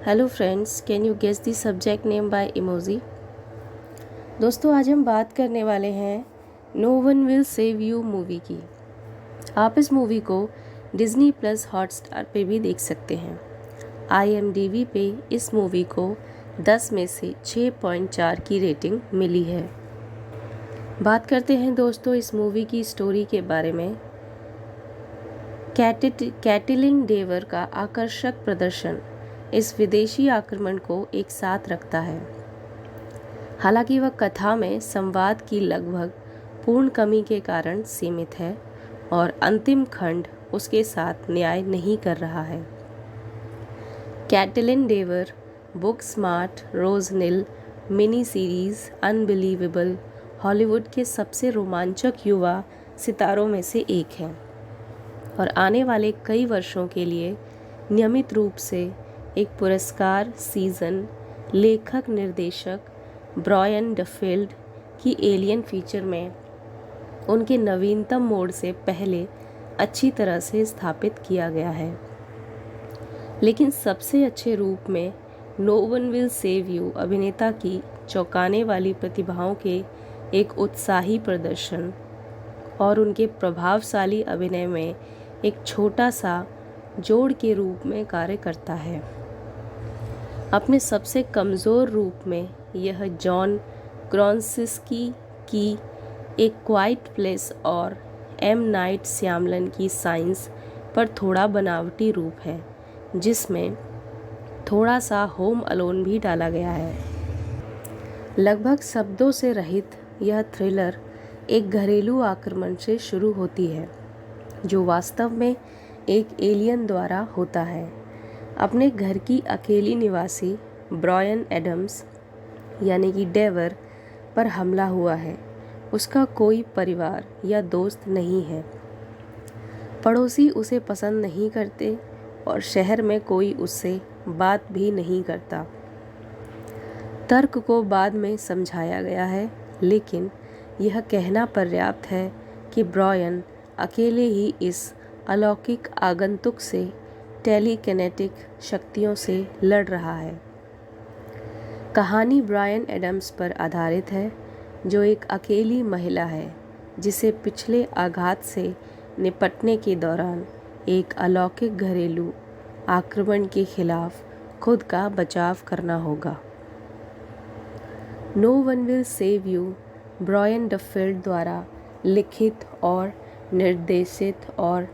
Hello friends, can you guess the subject name by emoji. दोस्तों, आज हम बात करने वाले हैं no one will save you movie की। आप इस मूवी को डिज्नी प्लस हॉटस्टार पे भी देख सकते हैं। IMDb पे इस मूवी को 10 में से 6.4 की रेटिंग मिली है। बात करते हैं दोस्तों इस मूवी की स्टोरी के बारे में। कैटलिन डेवर का आकर्षक प्रदर्शन इस विदेशी आक्रमण को एक साथ रखता है। हालांकि वह कथा में संवाद की लगभग पूर्ण कमी के कारण सीमित है और अंतिम खंड उसके साथ न्याय नहीं कर रहा है। कैटलिन डेवर बुक स्मार्ट रोज नील मिनी सीरीज अनबिलीवेबल हॉलीवुड के सबसे रोमांचक युवा सितारों में से एक है और आने वाले कई वर्षों के लिए नियमित रूप से एक पुरस्कार सीजन लेखक निर्देशक ब्रायन डफील्ड की एलियन फीचर में उनके नवीनतम मोड से पहले अच्छी तरह से स्थापित किया गया है। लेकिन सबसे अच्छे रूप में no one will save you अभिनेता की चौंकाने वाली प्रतिभाओं के एक उत्साही प्रदर्शन और उनके प्रभावशाली अभिनय में एक छोटा सा जोड़ के रूप में कार्य करता है। अपने सबसे कमज़ोर रूप में यह जॉन क्रासिंस्की की एक क्वाइट प्लेस और एम नाइट श्यामलन की साइंस पर थोड़ा बनावटी रूप है, जिसमें थोड़ा सा होम अलोन भी डाला गया है। लगभग शब्दों से रहित यह थ्रिलर एक घरेलू आक्रमण से शुरू होती है जो वास्तव में एक एलियन द्वारा होता है। अपने घर की अकेली निवासी ब्रायन एडम्स यानी कि डेवर पर हमला हुआ है। उसका कोई परिवार या दोस्त नहीं है। पड़ोसी उसे पसंद नहीं करते और शहर में कोई उससे बात भी नहीं करता। तर्क को बाद में समझाया गया है, लेकिन यह कहना पर्याप्त है कि ब्रायन अकेले ही इस अलौकिक आगंतुक से टेलीकिनेटिक शक्तियों से लड़ रहा है। कहानी ब्रायन एडम्स पर आधारित है, जो एक अकेली महिला है जिसे पिछले आघात से निपटने के दौरान एक अलौकिक घरेलू आक्रमण के खिलाफ खुद का बचाव करना होगा। No one will save you Brian Duffield द्वारा लिखित और निर्देशित और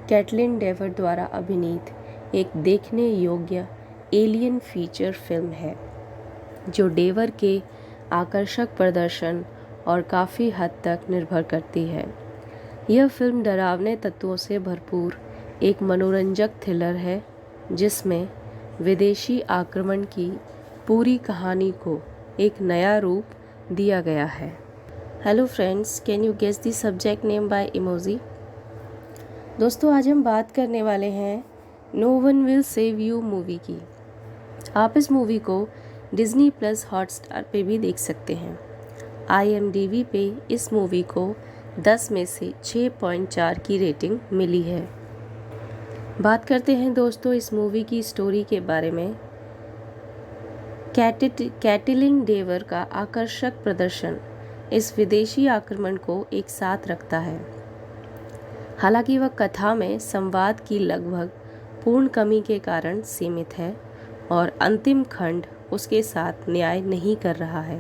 कैटलिन डेवर द्वारा अभिनीत एक देखने योग्य एलियन फीचर फिल्म है, जो डेवर के आकर्षक प्रदर्शन और काफ़ी हद तक निर्भर करती है। यह फिल्म डरावने तत्वों से भरपूर एक मनोरंजक थ्रिलर है, जिसमें विदेशी आक्रमण की पूरी कहानी को एक नया रूप दिया गया है। Hello friends, can you guess the subject name by emoji. दोस्तों, आज हम बात करने वाले हैं no one will save you movie की। आप इस मूवी को डिज्नी प्लस हॉटस्टार पे भी देख सकते हैं। IMDb पे इस मूवी को 10 में से 6.4 की रेटिंग मिली है। बात करते हैं दोस्तों इस मूवी की स्टोरी के बारे में। कैटलिन डेवर का आकर्षक प्रदर्शन इस विदेशी आक्रमण को एक साथ रखता है। हालांकि वह कथा में संवाद की लगभग पूर्ण कमी के कारण सीमित है और अंतिम खंड उसके साथ न्याय नहीं कर रहा है।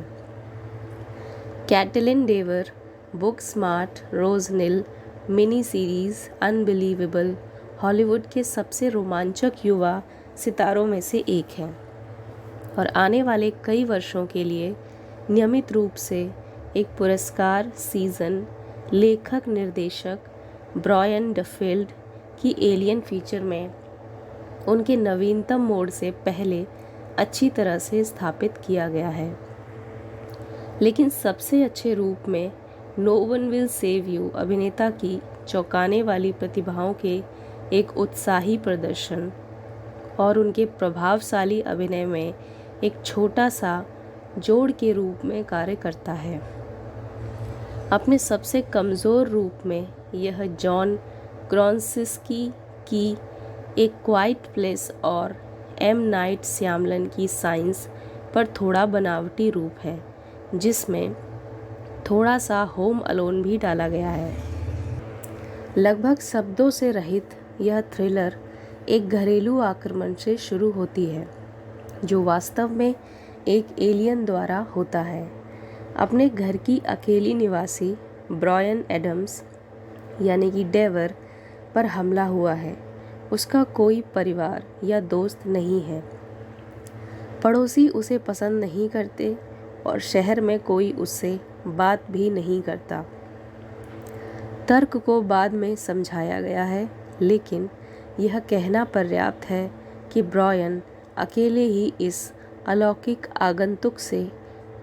कैटलिन डेवर बुक स्मार्ट रोज नील मिनी सीरीज अनबिलीवेबल हॉलीवुड के सबसे रोमांचक युवा सितारों में से एक है और आने वाले कई वर्षों के लिए नियमित रूप से एक पुरस्कार सीजन लेखक निर्देशक ब्रायन डफील्ड की एलियन फीचर में उनके नवीनतम मोड से पहले अच्छी तरह से स्थापित किया गया है। लेकिन सबसे अच्छे रूप में no one will save you अभिनेता की चौंकाने वाली प्रतिभाओं के एक उत्साही प्रदर्शन और उनके प्रभावशाली अभिनय में एक छोटा सा जोड़ के रूप में कार्य करता है। अपने सबसे कमज़ोर रूप में यह जॉन क्रासिंस्की की एक क्वाइट प्लेस और एम नाइट श्यामलन की साइंस पर थोड़ा बनावटी रूप है, जिसमें थोड़ा सा होम अलोन भी डाला गया है। लगभग शब्दों से रहित यह थ्रिलर एक घरेलू आक्रमण से शुरू होती है, जो वास्तव में एक एलियन द्वारा होता है। अपने घर की अकेली निवासी ब्रायन एडम्स यानी कि डेवर पर हमला हुआ है। उसका कोई परिवार या दोस्त नहीं है। पड़ोसी उसे पसंद नहीं करते और शहर में कोई उससे बात भी नहीं करता। तर्क को बाद में समझाया गया है, लेकिन यह कहना पर्याप्त है कि ब्रायन अकेले ही इस अलौकिक आगंतुक से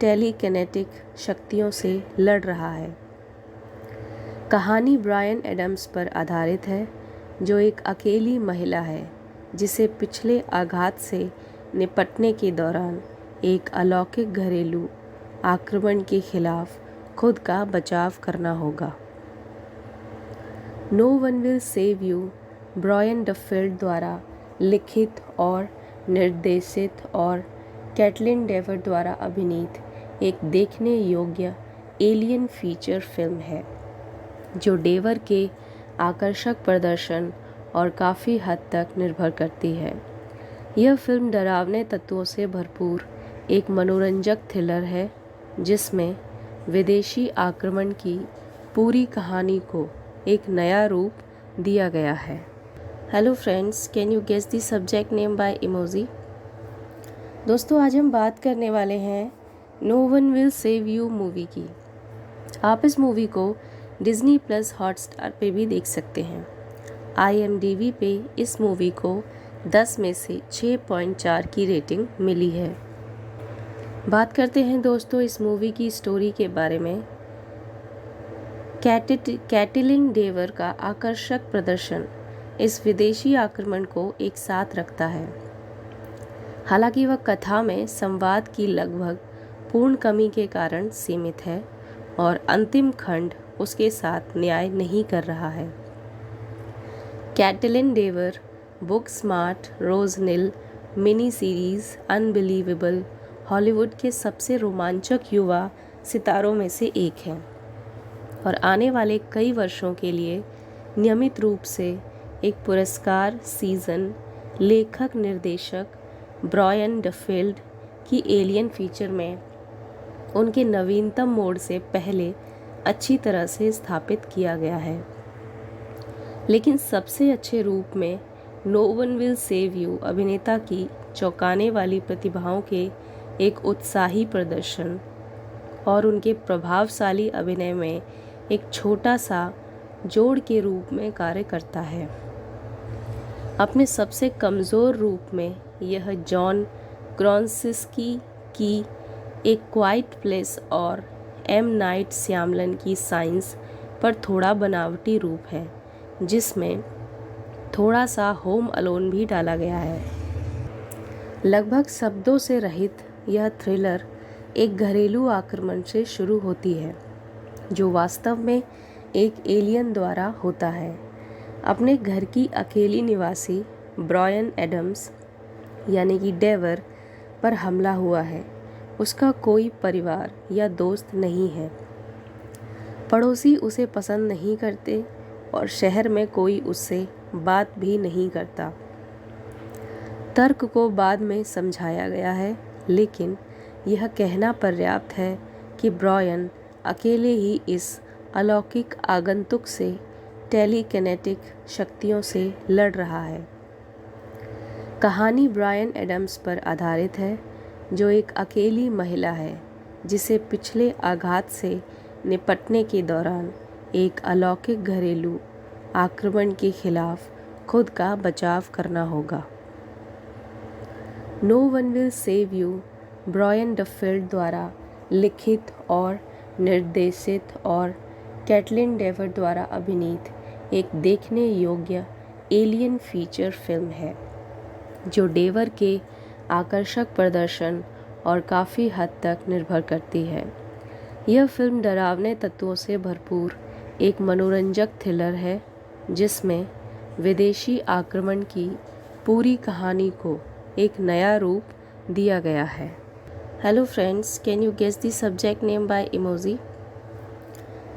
टेलीकिनेटिक शक्तियों से लड़ रहा है। कहानी ब्रायन एडम्स पर आधारित है, जो एक अकेली महिला है जिसे पिछले आघात से निपटने के दौरान एक अलौकिक घरेलू आक्रमण के खिलाफ खुद का बचाव करना होगा। No one will save you Brian Duffield द्वारा लिखित और निर्देशित और कैटलिन डेवर द्वारा अभिनीत एक देखने योग्य एलियन फीचर फिल्म है, जो डेवर के आकर्षक प्रदर्शन और काफ़ी हद तक निर्भर करती है। यह फिल्म डरावने तत्वों से भरपूर एक मनोरंजक थ्रिलर है, जिसमें विदेशी आक्रमण की पूरी कहानी को एक नया रूप दिया गया है। Hello friends, can you guess the subject name by emoji. दोस्तों, आज हम बात करने वाले हैं no one will save you movie की। आप इस मूवी को डिज्नी प्लस हॉटस्टार पे भी देख सकते हैं। IMDb पे इस मूवी को 10 में से 6.4 की रेटिंग मिली है। बात करते हैं दोस्तों इस मूवी की स्टोरी के बारे में। कैटलिन डेवर का आकर्षक प्रदर्शन इस विदेशी आक्रमण को एक साथ रखता है। हालांकि वह कथा में संवाद की लगभग पूर्ण कमी के कारण सीमित है और अंतिम खंड उसके साथ न्याय नहीं कर रहा है। कैटलिन डेवर बुक स्मार्ट रोज निल मिनी सीरीज अनबिलीवेबल हॉलीवुड के सबसे रोमांचक युवा सितारों में से एक है और आने वाले कई वर्षों के लिए नियमित रूप से एक पुरस्कार सीजन लेखक निर्देशक ब्रायन डफील्ड की एलियन फीचर में उनके नवीनतम मोड से पहले अच्छी तरह से स्थापित किया गया है। लेकिन सबसे अच्छे रूप में no one will save you अभिनेता की चौंकाने वाली प्रतिभाओं के एक उत्साही प्रदर्शन और उनके प्रभावशाली अभिनय में एक छोटा सा जोड़ के रूप में कार्य करता है। अपने सबसे कमज़ोर रूप में यह जॉन क्रासिंस्की की एक क्वाइट प्लेस और एम नाइट श्यामलन की साइंस पर थोड़ा बनावटी रूप है, जिसमें थोड़ा सा होम अलोन भी डाला गया है। लगभग शब्दों से रहित यह थ्रिलर एक घरेलू आक्रमण से शुरू होती है, जो वास्तव में एक एलियन द्वारा होता है। अपने घर की अकेली निवासी ब्रायन एडम्स यानी कि डेवर पर हमला हुआ है। उसका कोई परिवार या दोस्त नहीं है। पड़ोसी उसे पसंद नहीं करते और शहर में कोई उससे बात भी नहीं करता। तर्क को बाद में समझाया गया है, लेकिन यह कहना पर्याप्त है कि ब्रायन अकेले ही इस अलौकिक आगंतुक से टेलीकिनेटिक शक्तियों से लड़ रहा है। कहानी ब्रायन एडम्स पर आधारित है, जो एक अकेली महिला है जिसे पिछले आघात से निपटने के दौरान एक अलौकिक घरेलू आक्रमण के खिलाफ खुद का बचाव करना होगा। No one will save you Brian Duffield द्वारा लिखित और निर्देशित और कैटलिन डेवर द्वारा अभिनीत एक देखने योग्य एलियन फीचर फिल्म है, जो डेवर के आकर्षक प्रदर्शन और काफ़ी हद तक निर्भर करती है। यह फिल्म डरावने तत्वों से भरपूर एक मनोरंजक थ्रिलर है, जिसमें विदेशी आक्रमण की पूरी कहानी को एक नया रूप दिया गया है। Hello friends, can you guess the subject name by emoji.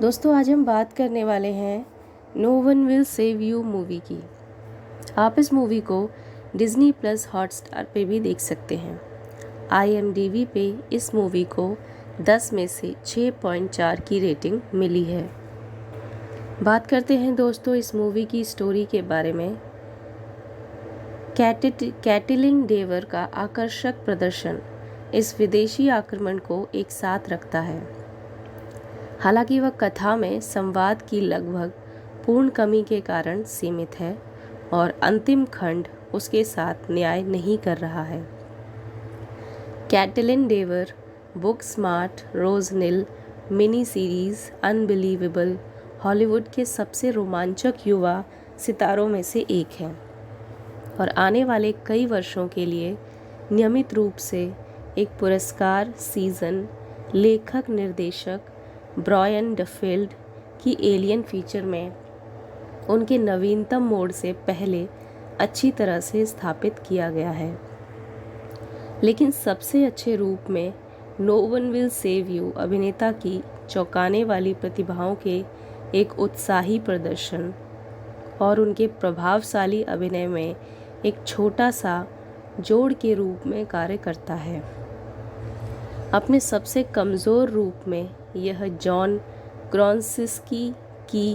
दोस्तों, आज हम बात करने वाले हैं no one will save you movie की। आप इस मूवी को डिज्नी प्लस हॉटस्टार पे भी देख सकते हैं। IMDb पे इस मूवी को 10 में से 6.4 की रेटिंग मिली है। बात करते हैं दोस्तों इस मूवी की स्टोरी के बारे में। कैटिलिन डेवर का आकर्षक प्रदर्शन इस विदेशी आक्रमण को एक साथ रखता है। हालांकि वह कथा में संवाद की लगभग पूर्ण कमी के कारण सीमित है और अंतिम खंड उसके साथ न्याय नहीं कर रहा है। कैटिलिन डेवर बुक स्मार्ट रोज निल मिनी सीरीज अनबिलीवेबल हॉलीवुड के सबसे रोमांचक युवा सितारों में से एक है और आने वाले कई वर्षों के लिए नियमित रूप से एक पुरस्कार सीजन लेखक निर्देशक ब्रायन डफील्ड की एलियन फीचर में उनके नवीनतम मोड से पहले अच्छी तरह से स्थापित किया गया है। लेकिन सबसे अच्छे रूप में no one will save you अभिनेता की चौंकाने वाली प्रतिभाओं के एक उत्साही प्रदर्शन और उनके प्रभावशाली अभिनय में एक छोटा सा जोड़ के रूप में कार्य करता है। अपने सबसे कमज़ोर रूप में यह जॉन क्रासिंस्की की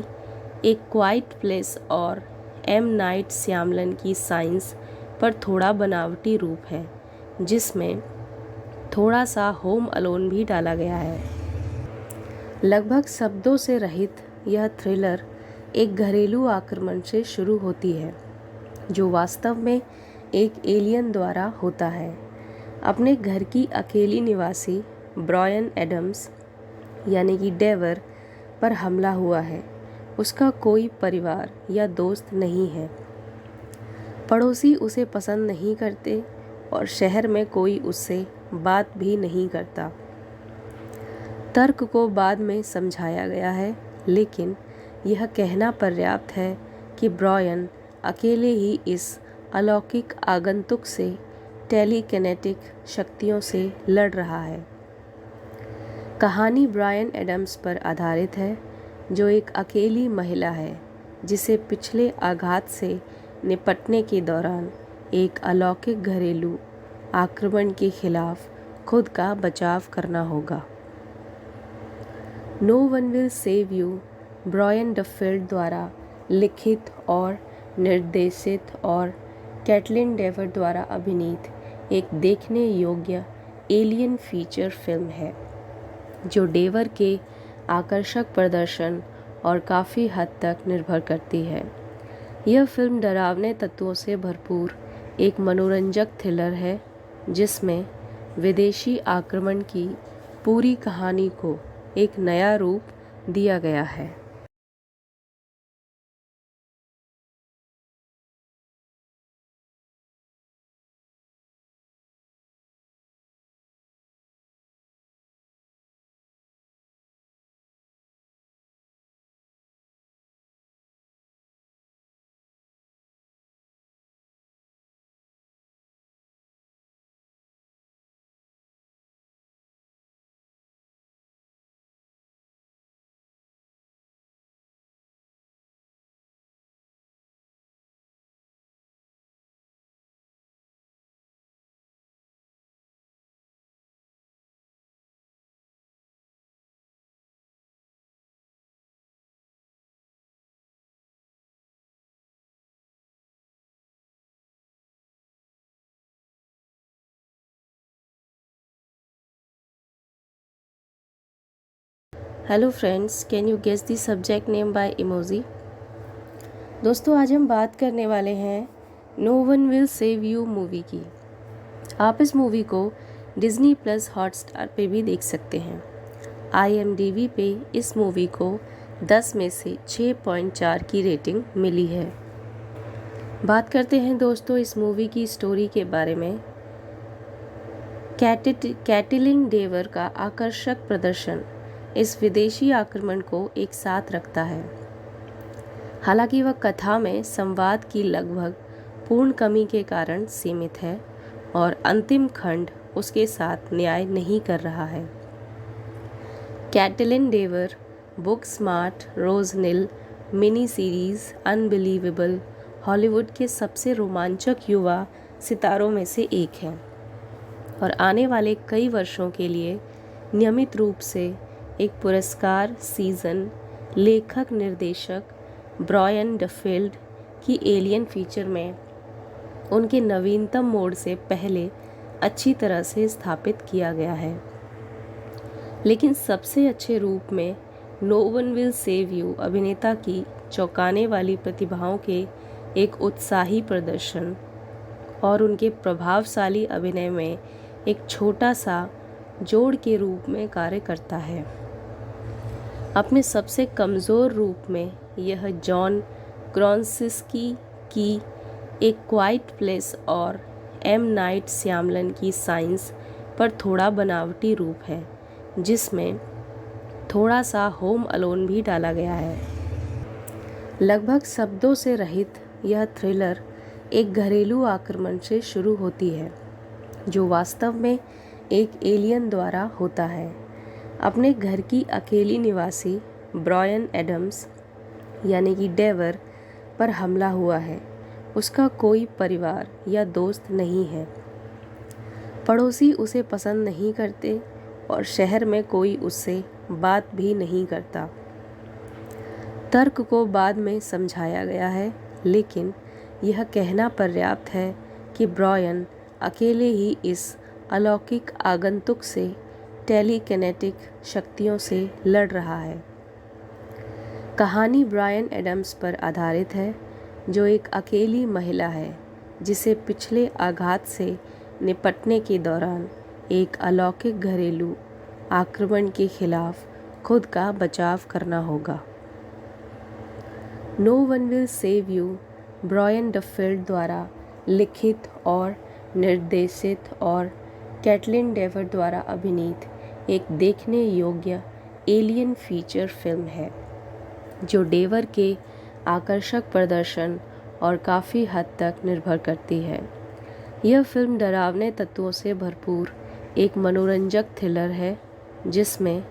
एक क्वाइट प्लेस और एम नाइट श्यामलन की साइंस पर थोड़ा बनावटी रूप है, जिसमें थोड़ा सा होम अलोन भी डाला गया है। लगभग शब्दों से रहित यह थ्रिलर एक घरेलू आक्रमण से शुरू होती है जो वास्तव में एक एलियन द्वारा होता है। अपने घर की अकेली निवासी ब्रायन एडम्स यानी कि डेवर पर हमला हुआ है। उसका कोई परिवार या दोस्त नहीं है, पड़ोसी उसे पसंद नहीं करते और शहर में कोई उससे बात भी नहीं करता। तर्क को बाद में समझाया गया है, लेकिन यह कहना पर्याप्त है कि ब्रायन अकेले ही इस अलौकिक आगंतुक से टेलीकिनेटिक शक्तियों से लड़ रहा है। कहानी ब्रायन एडम्स पर आधारित है, जो एक अकेली महिला है जिसे पिछले आघात से निपटने के दौरान एक अलौकिक घरेलू आक्रमण के खिलाफ खुद का बचाव करना होगा। No one will save you Brian Duffield द्वारा लिखित और निर्देशित और कैटलिन डेवर द्वारा अभिनीत एक देखने योग्य एलियन फीचर फिल्म है, जो डेवर के आकर्षक प्रदर्शन और काफ़ी हद तक निर्भर करती है। यह फिल्म डरावने तत्वों से भरपूर एक मनोरंजक थ्रिलर है, जिसमें विदेशी आक्रमण की पूरी कहानी को एक नया रूप दिया गया है। Hello friends, can you guess the subject name by emoji. दोस्तों, आज हम बात करने वाले हैं no one will save you movie की। आप इस मूवी को डिज्नी प्लस हॉटस्टार पे भी देख सकते हैं। IMDb पे इस मूवी को 10 में से 6.4 की रेटिंग मिली है। बात करते हैं दोस्तों इस मूवी की स्टोरी के बारे में। कैटिलिन डेवर का आकर्षक प्रदर्शन इस विदेशी आक्रमण को एक साथ रखता है। हालांकि वह कथा में संवाद की लगभग पूर्ण कमी के कारण सीमित है और अंतिम खंड उसके साथ न्याय नहीं कर रहा है। कैटलिन डेवर, बुक स्मार्ट, रोज निल मिनी सीरीज़ अनबिलीवेबल हॉलीवुड के सबसे रोमांचक युवा सितारों में से एक है और आने वाले कई वर्षों के लिए नियमित रूप से एक पुरस्कार सीज़न लेखक निर्देशक ब्रायन डफील्ड की एलियन फीचर में उनके नवीनतम मोड से पहले अच्छी तरह से स्थापित किया गया है। लेकिन सबसे अच्छे रूप में no one will save you अभिनेता की चौंकाने वाली प्रतिभाओं के एक उत्साही प्रदर्शन और उनके प्रभावशाली अभिनय में एक छोटा सा जोड़ के रूप में कार्य करता है। अपने सबसे कमज़ोर रूप में यह जॉन क्रासिनस्की की एक क्वाइट प्लेस और एम नाइट श्यामलन की साइंस पर थोड़ा बनावटी रूप है, जिसमें थोड़ा सा होम अलोन भी डाला गया है। लगभग शब्दों से रहित यह थ्रिलर एक घरेलू आक्रमण से शुरू होती है जो वास्तव में एक एलियन द्वारा होता है। अपने घर की अकेली निवासी ब्रायन एडम्स यानी कि डेवर पर हमला हुआ है। उसका कोई परिवार या दोस्त नहीं है। पड़ोसी उसे पसंद नहीं करते और शहर में कोई उससे बात भी नहीं करता। तर्क को बाद में समझाया गया है, लेकिन यह कहना पर्याप्त है कि ब्रायन अकेले ही इस अलौकिक आगंतुक से टेलीकिनेटिक शक्तियों से लड़ रहा है। कहानी ब्रायन एडम्स पर आधारित है, जो एक अकेली महिला है जिसे पिछले आघात से निपटने के दौरान एक अलौकिक घरेलू आक्रमण के खिलाफ खुद का बचाव करना होगा। No one will save you Brian Duffield द्वारा लिखित और निर्देशित और कैटलिन डेवर द्वारा अभिनीत एक देखने योग्य एलियन फीचर फिल्म है, जो डेवर के आकर्षक प्रदर्शन और काफ़ी हद तक निर्भर करती है। यह फिल्म डरावने तत्वों से भरपूर एक मनोरंजक थ्रिलर है, जिसमें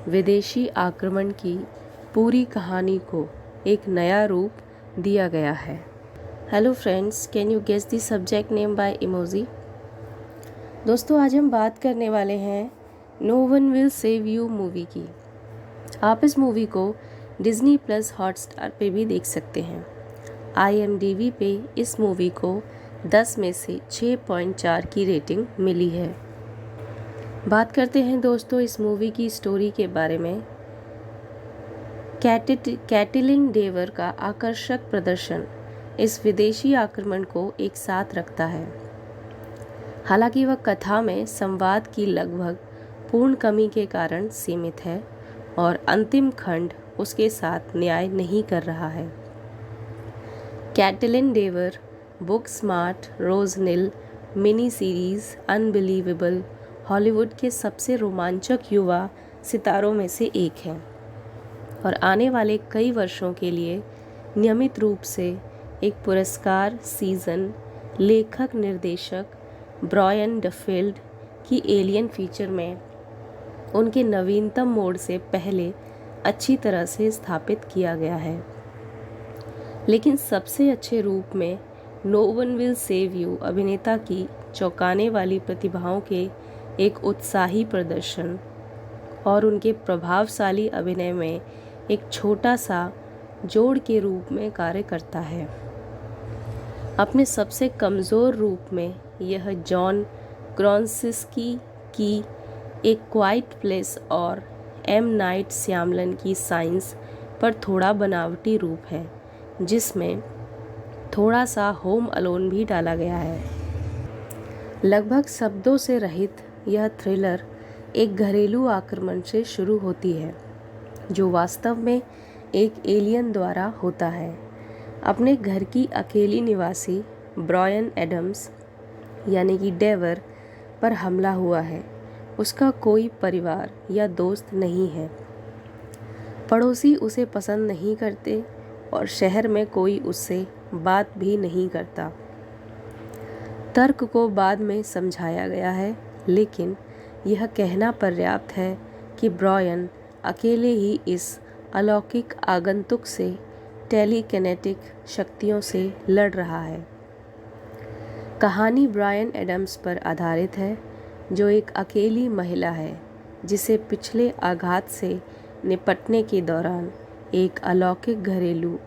विदेशी आक्रमण की पूरी कहानी को एक नया रूप दिया गया है। Hello friends, can you guess the subject name by emoji? दोस्तों, आज हम बात करने वाले हैं no one will save you movie की। आप इस मूवी को डिज्नी प्लस हॉटस्टार पे भी देख सकते हैं। IMDb पे इस मूवी को 10 में से 6.4 की रेटिंग मिली है। बात करते हैं दोस्तों इस मूवी की स्टोरी के बारे में। कैटलिन डेवर का आकर्षक प्रदर्शन इस विदेशी आक्रमण को एक साथ रखता है। हालांकि वह कथा में संवाद की लगभग पूर्ण कमी के कारण सीमित है और अंतिम खंड उसके साथ न्याय नहीं कर रहा है। कैटलिन डेवर, बुक स्मार्ट, रोज निल मिनी सीरीज़ अनबिलीवेबल हॉलीवुड के सबसे रोमांचक युवा सितारों में से एक है और आने वाले कई वर्षों के लिए नियमित रूप से एक पुरस्कार सीज़न लेखक निर्देशक ब्रायन डफील्ड की एलियन फीचर में उनके नवीनतम मोड से पहले अच्छी तरह से स्थापित किया गया है। लेकिन सबसे अच्छे रूप में no one will save you अभिनेता की चौंकाने वाली प्रतिभाओं के एक उत्साही प्रदर्शन और उनके प्रभावशाली अभिनय में एक छोटा सा जोड़ के रूप में कार्य करता है। अपने सबसे कमज़ोर रूप में यह जॉन क्रासिनस्की की एक क्वाइट प्लेस और एम नाइट श्यामलन की साइंस पर थोड़ा बनावटी रूप है, जिसमें थोड़ा सा होम अलोन भी डाला गया है। लगभग शब्दों से रहित यह थ्रिलर एक घरेलू आक्रमण से शुरू होती है, जो वास्तव में एक एलियन द्वारा होता है। अपने घर की अकेली निवासी ब्रायन एडम्स यानी कि डेवर पर हमला हुआ है। उसका कोई परिवार या दोस्त नहीं है। पड़ोसी उसे पसंद नहीं करते और शहर में कोई उससे बात भी नहीं करता। तर्क को बाद में समझाया गया है, लेकिन यह कहना पर्याप्त है कि ब्रायन अकेले ही इस अलौकिक आगंतुक से टेलीकिनेटिक शक्तियों से लड़ रहा है। कहानी ब्रायन एडम्स पर आधारित है, जो एक अकेली महिला है जिसे पिछले आघात से निपटने के दौरान एक अलौकिक घरेलू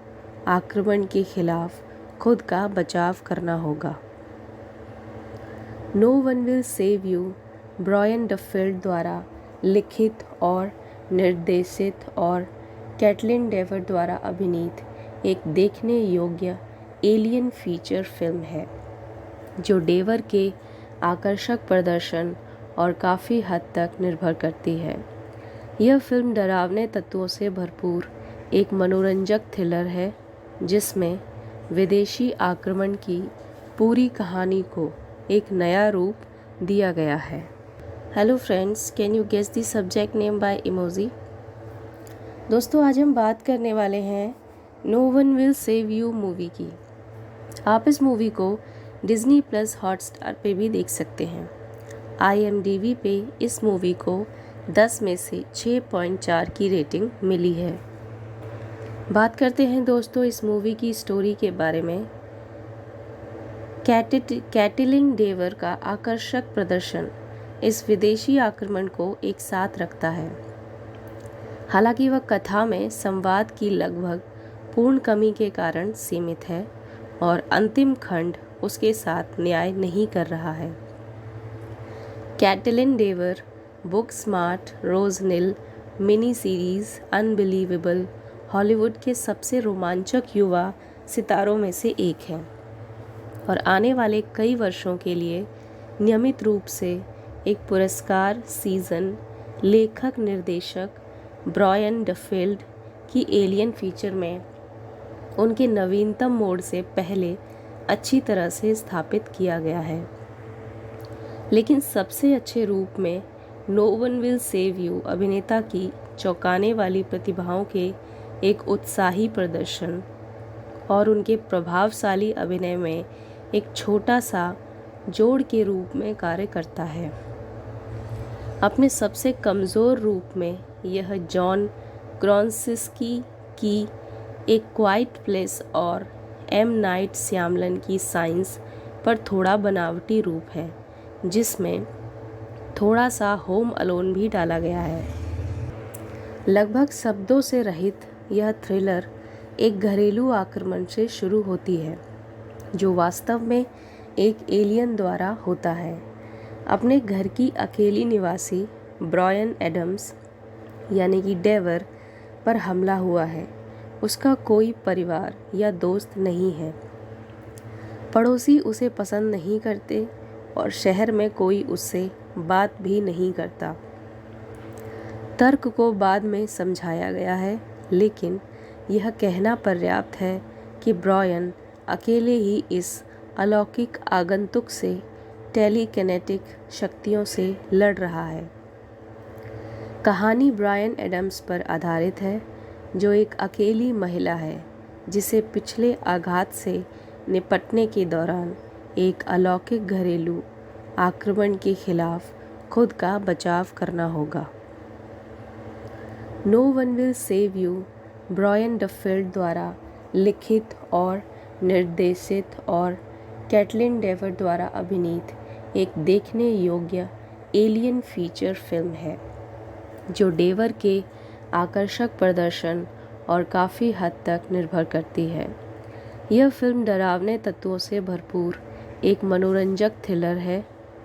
आक्रमण के खिलाफ खुद का बचाव करना होगा। No one will save you Brian Duffield द्वारा लिखित और निर्देशित और कैटलिन डेवर द्वारा अभिनीत एक देखने योग्य एलियन फीचर फिल्म है, जो डेवर के आकर्षक प्रदर्शन और काफ़ी हद तक निर्भर करती है। यह फिल्म डरावने तत्वों से भरपूर एक मनोरंजक थ्रिलर है, जिसमें विदेशी आक्रमण की पूरी कहानी को एक नया रूप दिया गया है। Hello friends, can you guess the subject name by emoji. दोस्तों, आज हम बात करने वाले हैं no one will save you movie की। आप इस मूवी को डिज्नी प्लस हॉटस्टार पे भी देख सकते हैं। IMDb पे इस मूवी को 10 में से 6.4 की रेटिंग मिली है। बात करते हैं दोस्तों इस मूवी की स्टोरी के बारे में। कैटलिन डेवर का आकर्षक प्रदर्शन इस विदेशी आक्रमण को एक साथ रखता है। हालांकि वह कथा में संवाद की लगभग पूर्ण कमी के कारण सीमित है और अंतिम खंड उसके साथ न्याय नहीं कर रहा है। कैटलिन डेवर बुक स्मार्ट रोज निल मिनी सीरीज अनबिलीवेबल हॉलीवुड के सबसे रोमांचक युवा सितारों में से एक है और आने वाले कई वर्षों के लिए नियमित रूप से एक पुरस्कार सीजन लेखक निर्देशक ब्रायन डफील्ड की एलियन फीचर में उनके नवीनतम मोड से पहले अच्छी तरह से स्थापित किया गया है। लेकिन सबसे अच्छे रूप में no one will save you अभिनेता की चौंकाने वाली प्रतिभाओं के एक उत्साही प्रदर्शन और उनके प्रभावशाली अभिनय में एक छोटा सा जोड़ के रूप में कार्य करता है। अपने सबसे कमज़ोर रूप में यह जॉन क्रासिंस्की की एक क्वाइट प्लेस और एम नाइट श्यामलन की साइंस पर थोड़ा बनावटी रूप है, जिसमें थोड़ा सा होम अलोन भी डाला गया है। लगभग शब्दों से रहित यह थ्रिलर एक घरेलू आक्रमण से शुरू होती है, जो वास्तव में एक एलियन द्वारा होता है। अपने घर की अकेली निवासी ब्रायन एडम्स यानी कि डेवर पर हमला हुआ है। उसका कोई परिवार या दोस्त नहीं है, पड़ोसी उसे पसंद नहीं करते और शहर में कोई उससे बात भी नहीं करता। तर्क को बाद में समझाया गया है, लेकिन यह कहना पर्याप्त है कि ब्रायन अकेले ही इस अलौकिक आगंतुक से टेलीकिनेटिक शक्तियों से लड़ रहा है। कहानी ब्रायन एडम्स पर आधारित है, जो एक अकेली महिला है जिसे पिछले आघात से निपटने के दौरान एक अलौकिक घरेलू आक्रमण के खिलाफ खुद का बचाव करना होगा। No one will save you Brian Duffield द्वारा लिखित और निर्देशित और कैटलिन डेवर द्वारा अभिनीत एक देखने योग्य एलियन फीचर फिल्म है, जो डेवर के आकर्षक प्रदर्शन और काफ़ी हद तक निर्भर करती है। यह फिल्म डरावने तत्वों से भरपूर एक मनोरंजक थ्रिलर है,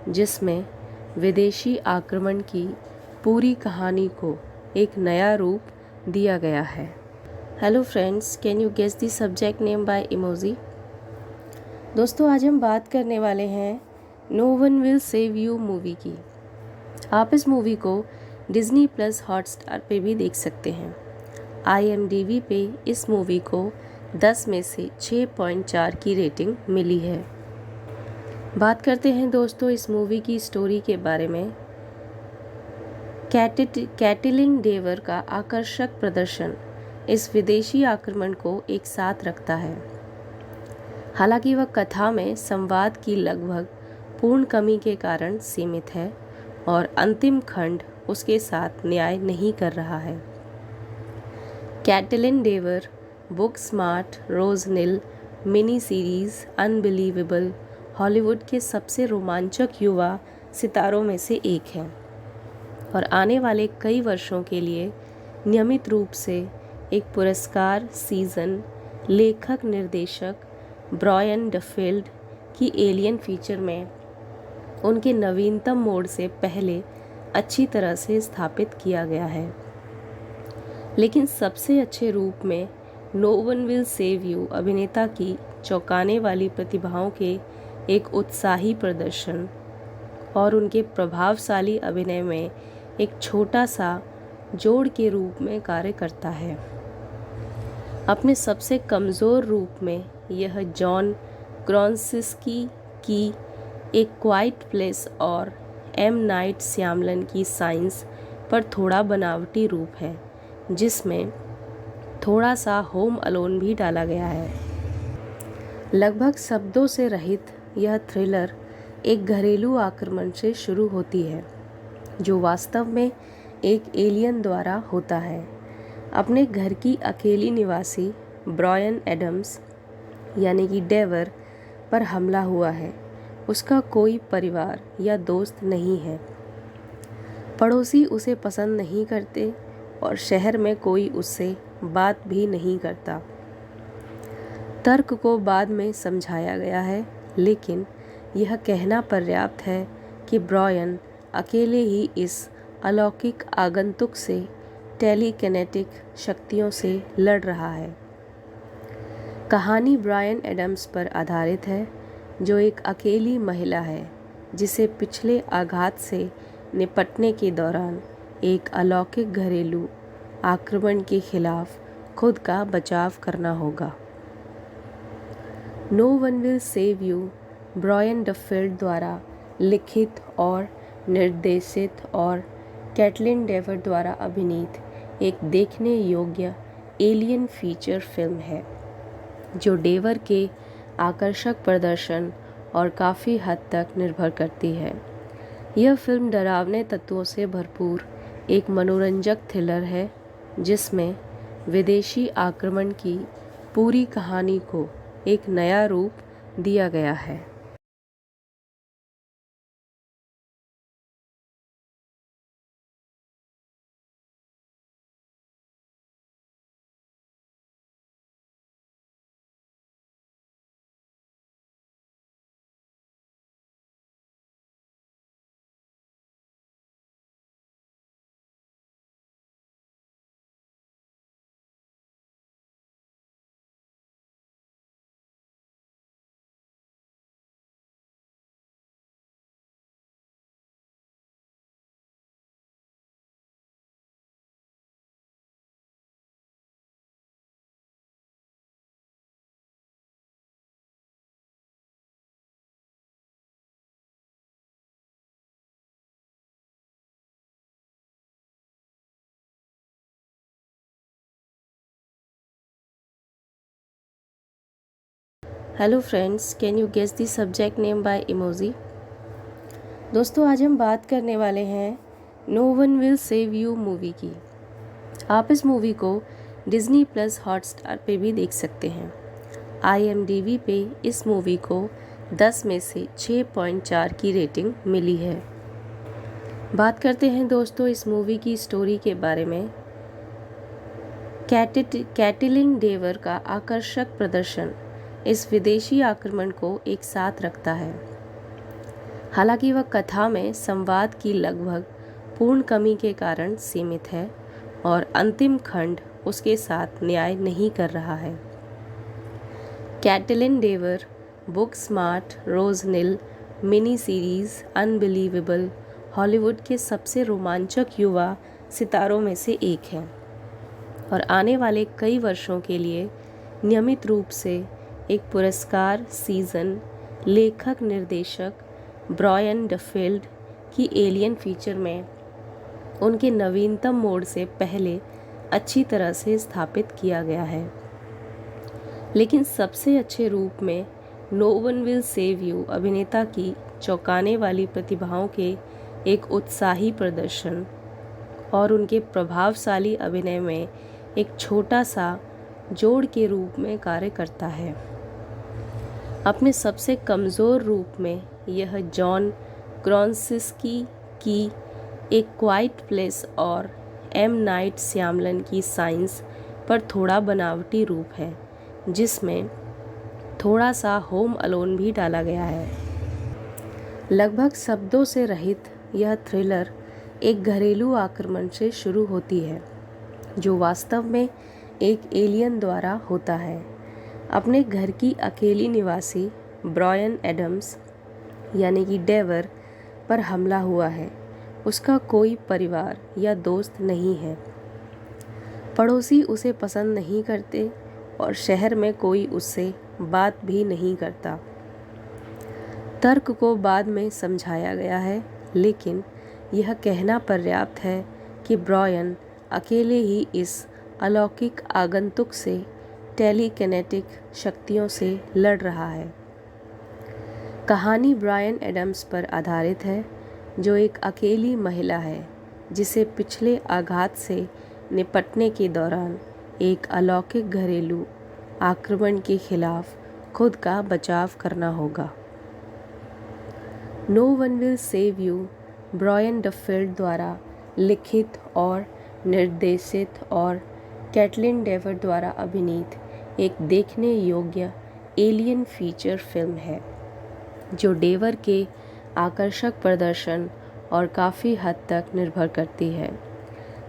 जिसमें विदेशी आक्रमण की पूरी कहानी को एक नया रूप दिया गया है। Hello friends, can you guess the subject name by emoji. दोस्तों, आज हम बात करने वाले हैं no one will save you movie की। आप इस मूवी को डिज्नी प्लस हॉटस्टार पे भी देख सकते हैं। IMDb पे इस मूवी को 10 में से 6.4 की रेटिंग मिली है। बात करते हैं दोस्तों इस मूवी की स्टोरी के बारे में। कैटलिन डेवर का आकर्षक प्रदर्शन इस विदेशी आक्रमण को एक साथ रखता है। हालांकि वह कथा में संवाद की लगभग पूर्ण कमी के कारण सीमित है और अंतिम खंड उसके साथ न्याय नहीं कर रहा है। कैटलिन डेवर, बुक स्मार्ट, रोज निल मिनी सीरीज अनबिलीवेबल हॉलीवुड के सबसे रोमांचक युवा सितारों में से एक है और आने वाले कई वर्षों के लिए नियमित रूप से एक पुरस्कार सीजन लेखक निर्देशक ब्रायन डफील्ड की एलियन फीचर में उनके नवीनतम मोड से पहले अच्छी तरह से स्थापित किया गया है। लेकिन सबसे अच्छे रूप में no one will save you अभिनेता की चौंकाने वाली प्रतिभाओं के एक उत्साही प्रदर्शन और उनके प्रभावशाली अभिनय में एक छोटा सा जोड़ के रूप में कार्य करता है। अपने सबसे कमज़ोर रूप में यह जॉन क्रासिंस्की की एक क्वाइट प्लेस और एम नाइट श्यामलन की साइंस पर थोड़ा बनावटी रूप है, जिसमें थोड़ा सा होम अलोन भी डाला गया है। लगभग शब्दों से रहित यह थ्रिलर एक घरेलू आक्रमण से शुरू होती है जो वास्तव में एक एलियन द्वारा होता है। अपने घर की अकेली निवासी ब्रायन एडम्स यानी कि डेवर पर हमला हुआ है। उसका कोई परिवार या दोस्त नहीं है, पड़ोसी उसे पसंद नहीं करते और शहर में कोई उससे बात भी नहीं करता। तर्क को बाद में समझाया गया है, लेकिन यह कहना पर्याप्त है कि ब्रायन अकेले ही इस अलौकिक आगंतुक से टेलीकिनेटिक शक्तियों से लड़ रहा है। कहानी ब्रायन एडम्स पर आधारित है, जो एक अकेली महिला है जिसे पिछले आघात से निपटने के दौरान एक अलौकिक घरेलू आक्रमण के खिलाफ खुद का बचाव करना होगा। No one will save you Brian Duffield द्वारा लिखित और निर्देशित और कैटलिन डेवर द्वारा अभिनीत एक देखने योग्य एलियन फीचर फिल्म है, जो डेवर के आकर्षक प्रदर्शन और काफ़ी हद तक निर्भर करती है। यह फिल्म डरावने तत्वों से भरपूर एक मनोरंजक थ्रिलर है, जिसमें विदेशी आक्रमण की पूरी कहानी को एक नया रूप दिया गया है। Hello friends, can you guess the subject name by emoji. दोस्तों, आज हम बात करने वाले हैं no one will save you movie की। आप इस मूवी को डिज्नी प्लस हॉटस्टार पे भी देख सकते हैं। IMDb पे इस मूवी को 10 में से 6.4 की रेटिंग मिली है। बात करते हैं दोस्तों इस मूवी की स्टोरी के बारे में। कैटलिन डेवर का आकर्षक प्रदर्शन इस विदेशी आक्रमण को एक साथ रखता है। हालांकि वह कथा में संवाद की लगभग पूर्ण कमी के कारण सीमित है और अंतिम खंड उसके साथ न्याय नहीं कर रहा है। कैटलिन डेवर, बुक स्मार्ट, रोज निल मिनी सीरीज अनबिलीवेबल हॉलीवुड के सबसे रोमांचक युवा सितारों में से एक है और आने वाले कई वर्षों के लिए नियमित रूप से एक पुरस्कार सीजन लेखक निर्देशक ब्रायन डफील्ड की एलियन फीचर में उनके नवीनतम मोड से पहले अच्छी तरह से स्थापित किया गया है। लेकिन सबसे अच्छे रूप में no one will save you अभिनेता की चौंकाने वाली प्रतिभाओं के एक उत्साही प्रदर्शन और उनके प्रभावशाली अभिनय में एक छोटा सा जोड़ के रूप में कार्य करता है। अपने सबसे कमज़ोर रूप में यह जॉन क्रॉन्सिस्की की एक क्वाइट प्लेस और एम नाइट श्यामलन की साइंस पर थोड़ा बनावटी रूप है, जिसमें थोड़ा सा होम अलोन भी डाला गया है। लगभग शब्दों से रहित यह थ्रिलर एक घरेलू आक्रमण से शुरू होती है, जो वास्तव में एक एलियन द्वारा होता है। अपने घर की अकेली निवासी ब्रायन एडम्स यानी कि डेवर पर हमला हुआ है। उसका कोई परिवार या दोस्त नहीं है। पड़ोसी उसे पसंद नहीं करते और शहर में कोई उससे बात भी नहीं करता। तर्क को बाद में समझाया गया है, लेकिन यह कहना पर्याप्त है कि ब्रायन अकेले ही इस अलौकिक आगंतुक से टेलीकिनेटिक शक्तियों से लड़ रहा है। कहानी ब्रायन एडम्स पर आधारित है, जो एक अकेली महिला है जिसे पिछले आघात से निपटने के दौरान एक अलौकिक घरेलू आक्रमण के खिलाफ खुद का बचाव करना होगा। No one will save you Brian Duffield द्वारा लिखित और निर्देशित और कैटलिन डेवर द्वारा अभिनीत एक देखने योग्य एलियन फीचर फिल्म है, जो डेवर के आकर्षक प्रदर्शन और काफ़ी हद तक निर्भर करती है।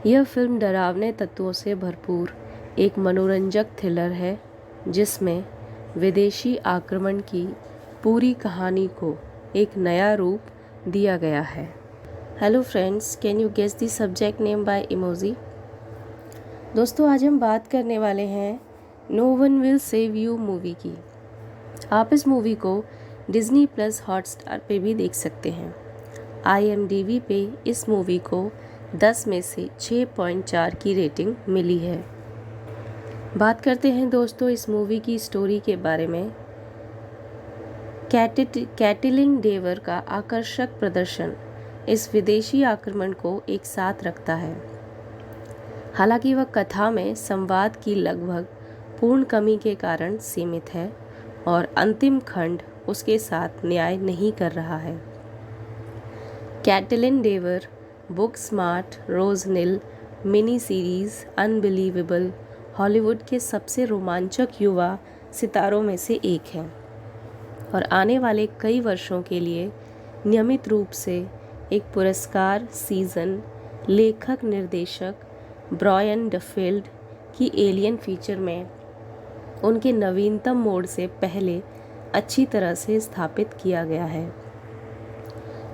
यह फिल्म डरावने तत्वों से भरपूर एक मनोरंजक थ्रिलर है, जिसमें विदेशी आक्रमण की पूरी कहानी को एक नया रूप दिया गया है। Hello friends, can you guess the subject name by emoji? दोस्तों, आज हम बात करने वाले हैं no one will save you movie की। आप इस मूवी को डिज्नी प्लस हॉटस्टार पे भी देख सकते हैं। IMDb पे इस मूवी को 10 में से 6.4 की रेटिंग मिली है। बात करते हैं दोस्तों इस मूवी की स्टोरी के बारे में। कैटलिन डेवर का आकर्षक प्रदर्शन इस विदेशी आक्रमण को एक साथ रखता है। हालांकि वह कथा में संवाद की लगभग पूर्ण कमी के कारण सीमित है और अंतिम खंड उसके साथ न्याय नहीं कर रहा है। कैटलिन डेवर बुक स्मार्ट रोज निल मिनी सीरीज़ अनबिलीवेबल हॉलीवुड के सबसे रोमांचक युवा सितारों में से एक है और आने वाले कई वर्षों के लिए नियमित रूप से एक पुरस्कार सीजन लेखक निर्देशक ब्रायन डफील्ड की एलियन फीचर में उनके नवीनतम मोड से पहले अच्छी तरह से स्थापित किया गया है।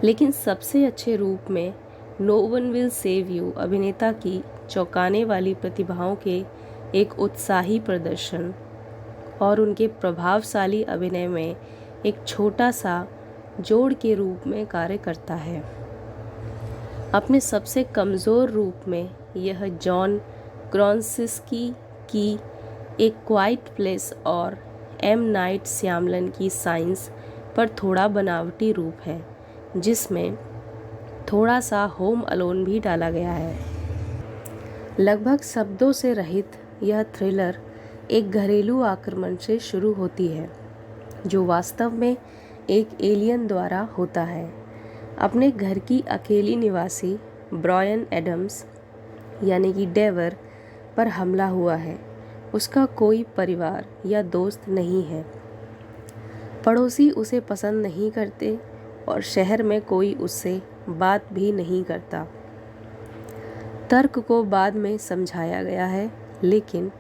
लेकिन सबसे अच्छे रूप में no one will save you अभिनेता की चौंकाने वाली प्रतिभाओं के एक उत्साही प्रदर्शन और उनके प्रभावशाली अभिनय में एक छोटा सा जोड़ के रूप में कार्य करता है। अपने सबसे कमज़ोर रूप में यह जॉन क्रॉन्सिस्की की एक क्वाइट प्लेस और एम नाइट श्यामलन की साइंस पर थोड़ा बनावटी रूप है, जिसमें थोड़ा सा होम अलोन भी डाला गया है। लगभग शब्दों से रहित यह थ्रिलर एक घरेलू आक्रमण से शुरू होती है, जो वास्तव में एक एलियन द्वारा होता है। अपने घर की अकेली निवासी ब्रायन एडम्स यानी कि डेवर पर हमला हुआ है। उसका कोई परिवार या दोस्त नहीं है। पड़ोसी उसे पसंद नहीं करते और शहर में कोई उससे बात भी नहीं करता। तर्क को बाद में समझाया गया है, लेकिन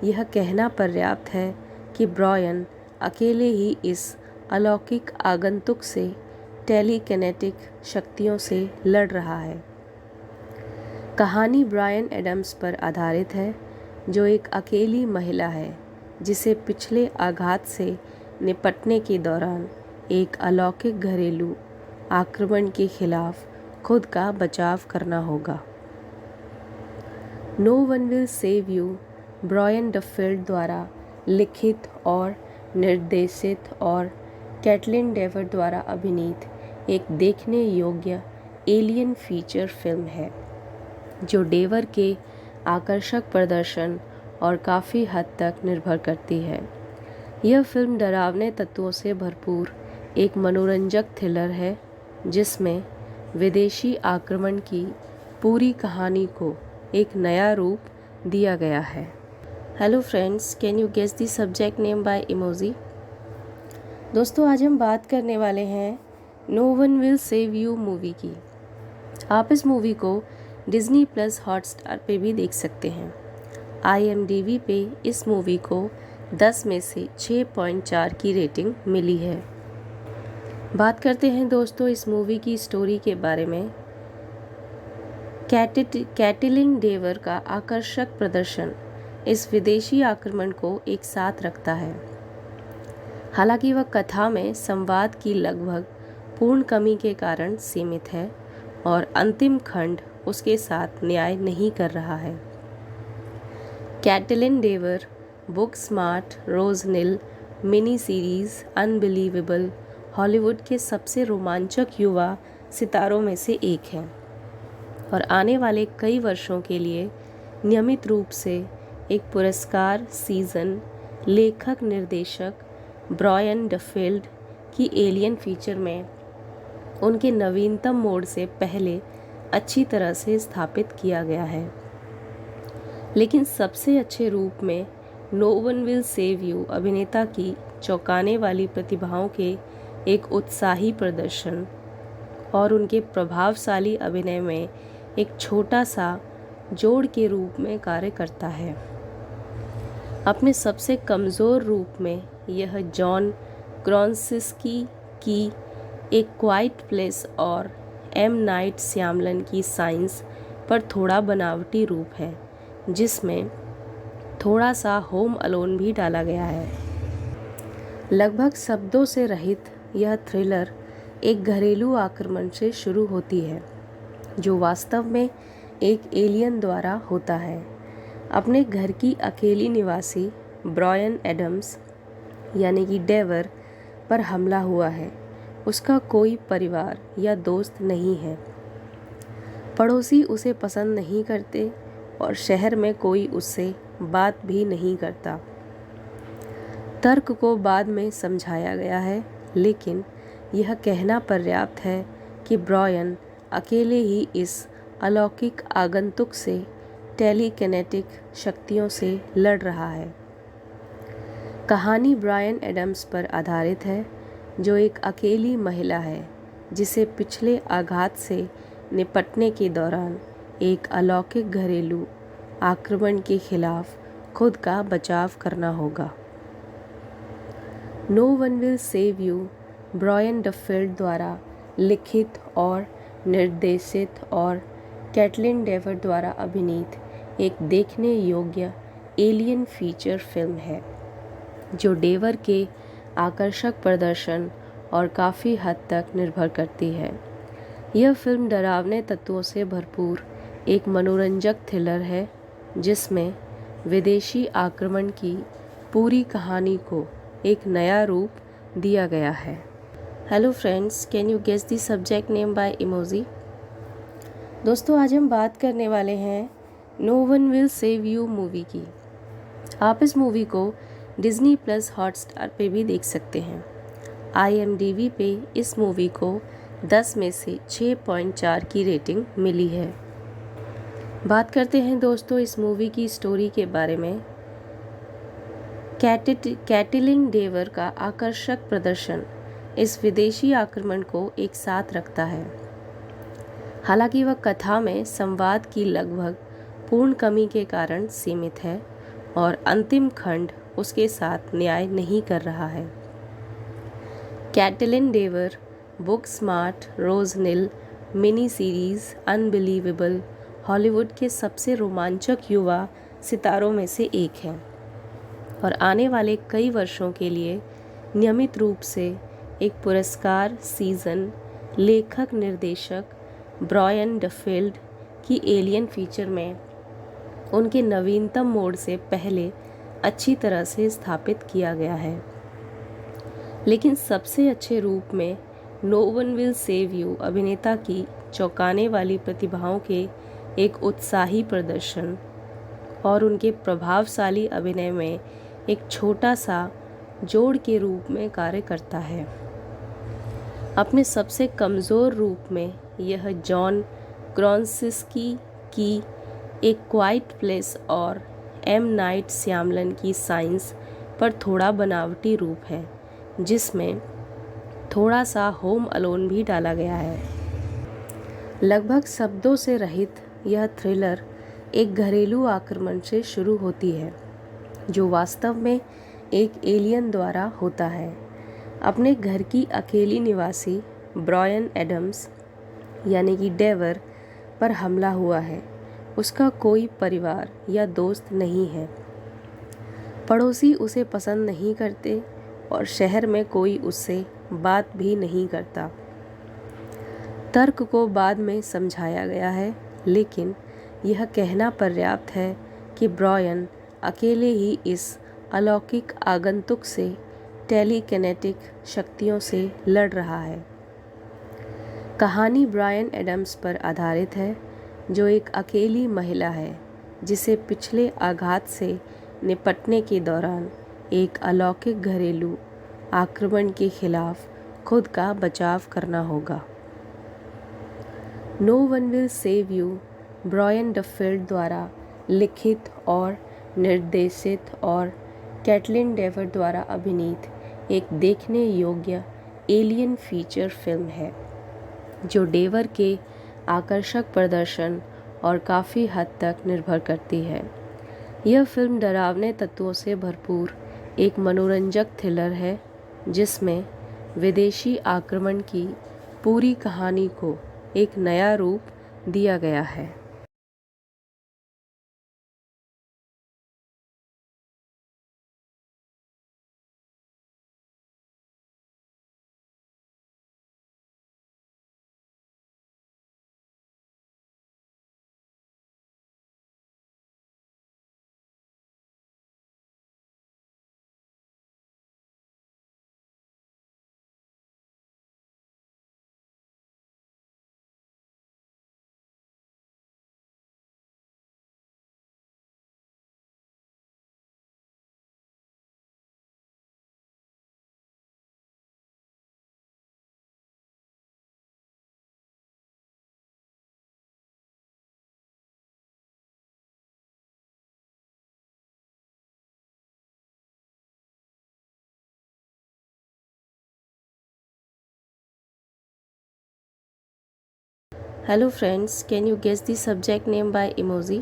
यह कहना पर्याप्त है कि ब्रायन अकेले ही इस अलौकिक आगंतुक से टेलीकिनेटिक शक्तियों से लड़ रहा है। कहानी ब्रायन एडम्स पर आधारित है, जो एक अकेली महिला है जिसे पिछले आघात से निपटने के दौरान एक अलौकिक घरेलू आक्रमण के खिलाफ खुद का बचाव करना होगा। No one will save you Brian Duffield द्वारा लिखित और निर्देशित और कैटलिन डेवर द्वारा अभिनीत एक देखने योग्य एलियन फीचर फिल्म है जो डेवर के आकर्षक प्रदर्शन और काफ़ी हद तक निर्भर करती है। यह फिल्म डरावने तत्वों से भरपूर एक मनोरंजक थ्रिलर है जिसमें विदेशी आक्रमण की पूरी कहानी को एक नया रूप दिया गया है। Hello friends, can you guess the subject name by emoji. दोस्तों, आज हम बात करने वाले हैं no one will save you movie की। आप इस मूवी को डिज्नी प्लस हॉटस्टार पे भी देख सकते हैं। IMDb पे इस मूवी को 10 में से 6.4 की रेटिंग मिली है। बात करते हैं दोस्तों इस मूवी की स्टोरी के बारे में। कैटलिन डेवर का आकर्षक प्रदर्शन इस विदेशी आक्रमण को एक साथ रखता है। हालांकि वह कथा में संवाद की लगभग पूर्ण कमी के कारण सीमित है और अंतिम खंड उसके साथ न्याय नहीं कर रहा है। कैटलिन डेवर बुक स्मार्ट रोज निल मिनी सीरीज अनबिलीवेबल हॉलीवुड के सबसे रोमांचक युवा सितारों में से एक है और आने वाले कई वर्षों के लिए नियमित रूप से एक पुरस्कार सीजन लेखक निर्देशक ब्रायन डफील्ड की एलियन फीचर में उनके नवीनतम मोड से पहले अच्छी तरह से स्थापित किया गया है। लेकिन सबसे अच्छे रूप में no one will save you अभिनेता की चौंकाने वाली प्रतिभाओं के एक उत्साही प्रदर्शन और उनके प्रभावशाली अभिनय में एक छोटा सा जोड़ के रूप में कार्य करता है। अपने सबसे कमज़ोर रूप में यह जॉन क्रासिंस्की की एक क्वाइट प्लेस और एम नाइट श्यामलन की साइंस पर थोड़ा बनावटी रूप है जिसमें थोड़ा सा होम अलोन भी डाला गया है। लगभग शब्दों से रहित यह थ्रिलर एक घरेलू आक्रमण से शुरू होती है जो वास्तव में एक एलियन द्वारा होता है। अपने घर की अकेली निवासी ब्रायन एडम्स यानी कि डेवर पर हमला हुआ है। उसका कोई परिवार या दोस्त नहीं है, पड़ोसी उसे पसंद नहीं करते और शहर में कोई उससे बात भी नहीं करता। तर्क को बाद में समझाया गया है, लेकिन यह कहना पर्याप्त है कि ब्रायन अकेले ही इस अलौकिक आगंतुक से टेलीकिनेटिक शक्तियों से लड़ रहा है। कहानी ब्रायन एडम्स पर आधारित है जो एक अकेली महिला है जिसे पिछले आघात से निपटने के दौरान एक अलौकिक घरेलू आक्रमण के खिलाफ खुद का बचाव करना होगा। No one will save you Brian Duffield द्वारा लिखित और निर्देशित और कैटलिन डेवर द्वारा अभिनीत एक देखने योग्य एलियन फीचर फिल्म है जो डेवर के आकर्षक प्रदर्शन और काफ़ी हद तक निर्भर करती है। यह फिल्म डरावने तत्वों से भरपूर एक मनोरंजक थ्रिलर है जिसमें विदेशी आक्रमण की पूरी कहानी को एक नया रूप दिया गया है। Hello friends, can you guess the subject name by emoji. दोस्तों, आज हम बात करने वाले हैं no one will save you movie की। आप इस मूवी को डिज्नी प्लस हॉटस्टार पे भी देख सकते हैं। IMDb पे इस मूवी को 10 में से 6.4 की रेटिंग मिली है। बात करते हैं दोस्तों इस मूवी की स्टोरी के बारे में। कैटलिन डेवर का आकर्षक प्रदर्शन इस विदेशी आक्रमण को एक साथ रखता है। हालांकि वह कथा में संवाद की लगभग पूर्ण कमी के कारण सीमित है और अंतिम खंड उसके साथ न्याय नहीं कर रहा है। कैटलिन डेवर बुक स्मार्ट रोज निल मिनी सीरीज अनबिलीवेबल हॉलीवुड के सबसे रोमांचक युवा सितारों में से एक है और आने वाले कई वर्षों के लिए नियमित रूप से एक पुरस्कार सीजन लेखक निर्देशक ब्रायन डफील्ड की एलियन फीचर में उनके नवीनतम मोड से पहले अच्छी तरह से स्थापित किया गया है। लेकिन सबसे अच्छे रूप में no one will save you अभिनेता की चौंकाने वाली प्रतिभाओं के एक उत्साही प्रदर्शन और उनके प्रभावशाली अभिनय में एक छोटा सा जोड़ के रूप में कार्य करता है। अपने सबसे कमज़ोर रूप में यह जॉन क्रासिंस्की की एक क्वाइट प्लेस और एम नाइट श्यामलन की साइंस पर थोड़ा बनावटी रूप है, जिसमें थोड़ा सा होम अलोन भी डाला गया है। लगभग शब्दों से रहित यह थ्रिलर एक घरेलू आक्रमण से शुरू होती है, जो वास्तव में एक एलियन द्वारा होता है। अपने घर की अकेली निवासी ब्रायन एडम्स यानी कि डेवर पर हमला हुआ है। उसका कोई परिवार या दोस्त नहीं है, पड़ोसी उसे पसंद नहीं करते और शहर में कोई उससे बात भी नहीं करता। तर्क को बाद में समझाया गया है, लेकिन यह कहना पर्याप्त है कि ब्रायन अकेले ही इस अलौकिक आगंतुक से टेलीकिनेटिक शक्तियों से लड़ रहा है। कहानी ब्रायन एडम्स पर आधारित है, जो एक अकेली महिला है जिसे पिछले आघात से निपटने के दौरान एक अलौकिक घरेलू आक्रमण के खिलाफ खुद का बचाव करना होगा। No one will save you Brian Duffield द्वारा लिखित और निर्देशित और कैटलिन डेवर द्वारा अभिनीत एक देखने योग्य एलियन फीचर फिल्म है, जो डेवर के आकर्षक प्रदर्शन और काफ़ी हद तक निर्भर करती है। यह फिल्म डरावने तत्वों से भरपूर एक मनोरंजक थ्रिलर है, जिसमें विदेशी आक्रमण की पूरी कहानी को एक नया रूप दिया गया है। Hello friends, can you guess the subject name by emoji.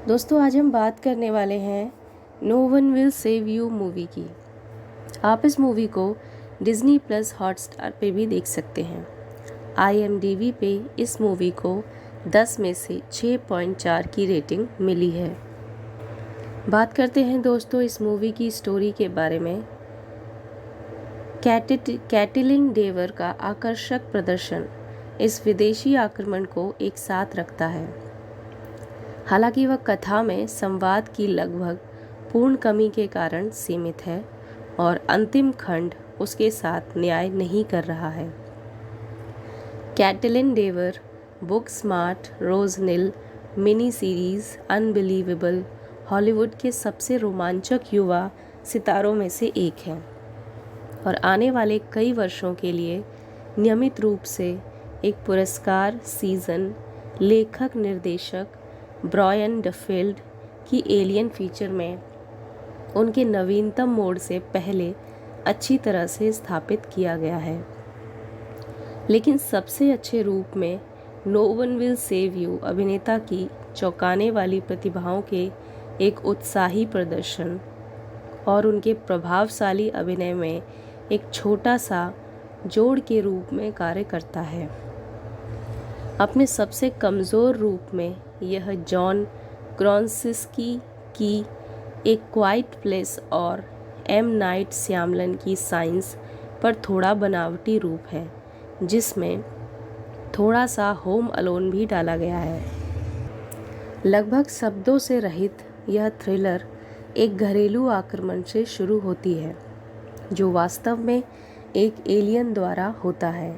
दोस्तों, आज हम बात करने वाले हैं no one will save you movie की। आप इस मूवी को डिज्नी प्लस हॉटस्टार पे भी देख सकते हैं। IMDb पे इस मूवी को 10 में से 6.4 की रेटिंग मिली है। बात करते हैं दोस्तों इस मूवी की स्टोरी के बारे में। कैटलिन डेवर का आकर्षक प्रदर्शन इस विदेशी आक्रमण को एक साथ रखता है। हालांकि वह कथा में संवाद की लगभग पूर्ण कमी के कारण सीमित है और अंतिम खंड उसके साथ न्याय नहीं कर रहा है। कैटलिन डेवर बुक स्मार्ट रोज निल मिनी सीरीज अनबिलीवेबल हॉलीवुड के सबसे रोमांचक युवा सितारों में से एक है और आने वाले कई वर्षों के लिए नियमित रूप से एक पुरस्कार सीजन लेखक निर्देशक ब्रायन डफील्ड की एलियन फीचर में उनके नवीनतम मोड से पहले अच्छी तरह से स्थापित किया गया है। लेकिन सबसे अच्छे रूप में no one will save you अभिनेता की चौंकाने वाली प्रतिभाओं के एक उत्साही प्रदर्शन और उनके प्रभावशाली अभिनय में एक छोटा सा जोड़ के रूप में कार्य करता है। अपने सबसे कमज़ोर रूप में यह जॉन क्रासिंस्की की एक क्वाइट प्लेस और एम नाइट श्यामलन की साइंस पर थोड़ा बनावटी रूप है, जिसमें थोड़ा सा होम अलोन भी डाला गया है। लगभग शब्दों से रहित यह थ्रिलर एक घरेलू आक्रमण से शुरू होती है, जो वास्तव में एक एलियन द्वारा होता है।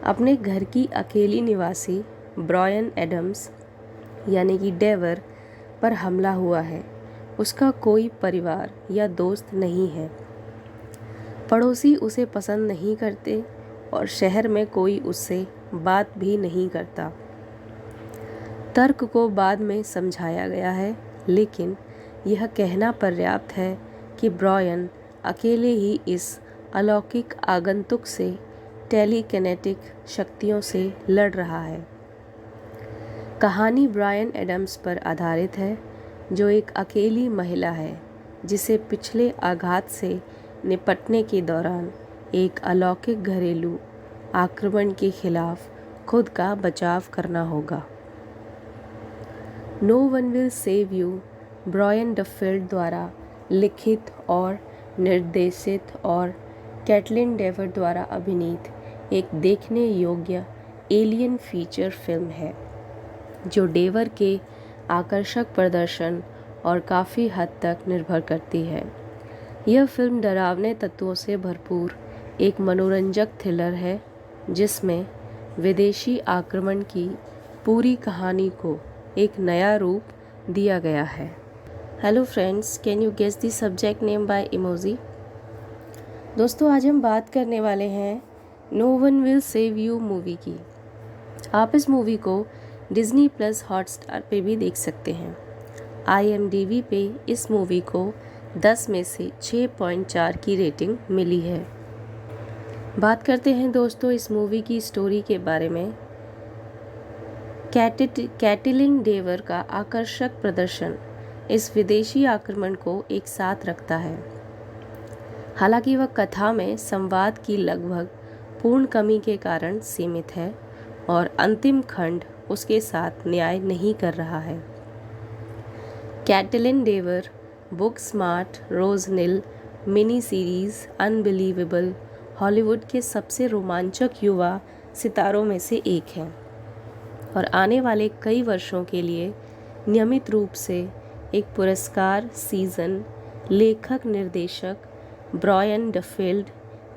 अपने घर की अकेली निवासी ब्रायन एडम्स यानी कि डेवर पर हमला हुआ है। उसका कोई परिवार या दोस्त नहीं है। पड़ोसी उसे पसंद नहीं करते और शहर में कोई उससे बात भी नहीं करता। तर्क को बाद में समझाया गया है, लेकिन यह कहना पर्याप्त है कि ब्रायन अकेले ही इस अलौकिक आगंतुक से टेलीकिनेटिक शक्तियों से लड़ रहा है। कहानी ब्रायन एडम्स पर आधारित है, जो एक अकेली महिला है जिसे पिछले आघात से निपटने के दौरान एक अलौकिक घरेलू आक्रमण के खिलाफ खुद का बचाव करना होगा। No one will save you Brian Duffield द्वारा लिखित और निर्देशित और कैटलिन डेवर द्वारा अभिनीत एक देखने योग्य एलियन फीचर फिल्म है, जो डेवर के आकर्षक प्रदर्शन और काफ़ी हद तक निर्भर करती है। यह फिल्म डरावने तत्वों से भरपूर एक मनोरंजक थ्रिलर है, जिसमें विदेशी आक्रमण की पूरी कहानी को एक नया रूप दिया गया है। Hello friends, can you guess the subject name by emoji. दोस्तों, आज हम बात करने वाले हैं no one will save you movie की। आप इस मूवी को डिज्नी प्लस हॉटस्टार पे भी देख सकते हैं। IMDb पे इस मूवी को 10 में से 6.4 की रेटिंग मिली है। बात करते हैं दोस्तों इस मूवी की स्टोरी के बारे में। कैटलिन डेवर का आकर्षक प्रदर्शन इस विदेशी आक्रमण को एक साथ रखता है। हालांकि वह कथा में संवाद की लगभग पूर्ण कमी के कारण सीमित है और अंतिम खंड उसके साथ न्याय नहीं कर रहा है। कैटलिन डेवर बुक स्मार्ट रोज निल मिनी सीरीज़ अनबिलीवेबल हॉलीवुड के सबसे रोमांचक युवा सितारों में से एक है और आने वाले कई वर्षों के लिए नियमित रूप से एक पुरस्कार सीजन लेखक निर्देशक ब्रायन डफील्ड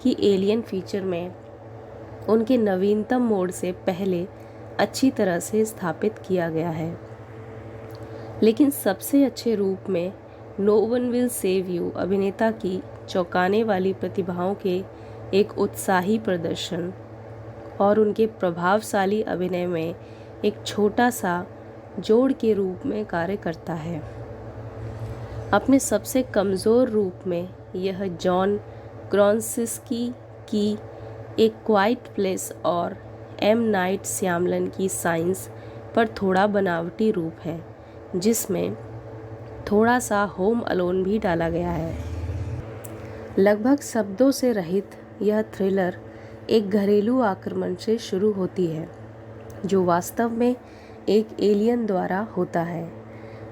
की एलियन फीचर में उनके नवीनतम मोड से पहले अच्छी तरह से स्थापित किया गया है। लेकिन सबसे अच्छे रूप में no one will save you अभिनेता की चौंकाने वाली प्रतिभाओं के एक उत्साही प्रदर्शन और उनके प्रभावशाली अभिनय में एक छोटा सा जोड़ के रूप में कार्य करता है। अपने सबसे कमज़ोर रूप में यह जॉन क्रासिंस्की की एक क्वाइट प्लेस और एम नाइट श्यामलन की साइंस पर थोड़ा बनावटी रूप है, जिसमें थोड़ा सा होम अलोन भी डाला गया है। लगभग शब्दों से रहित यह थ्रिलर एक घरेलू आक्रमण से शुरू होती है, जो वास्तव में एक एलियन द्वारा होता है।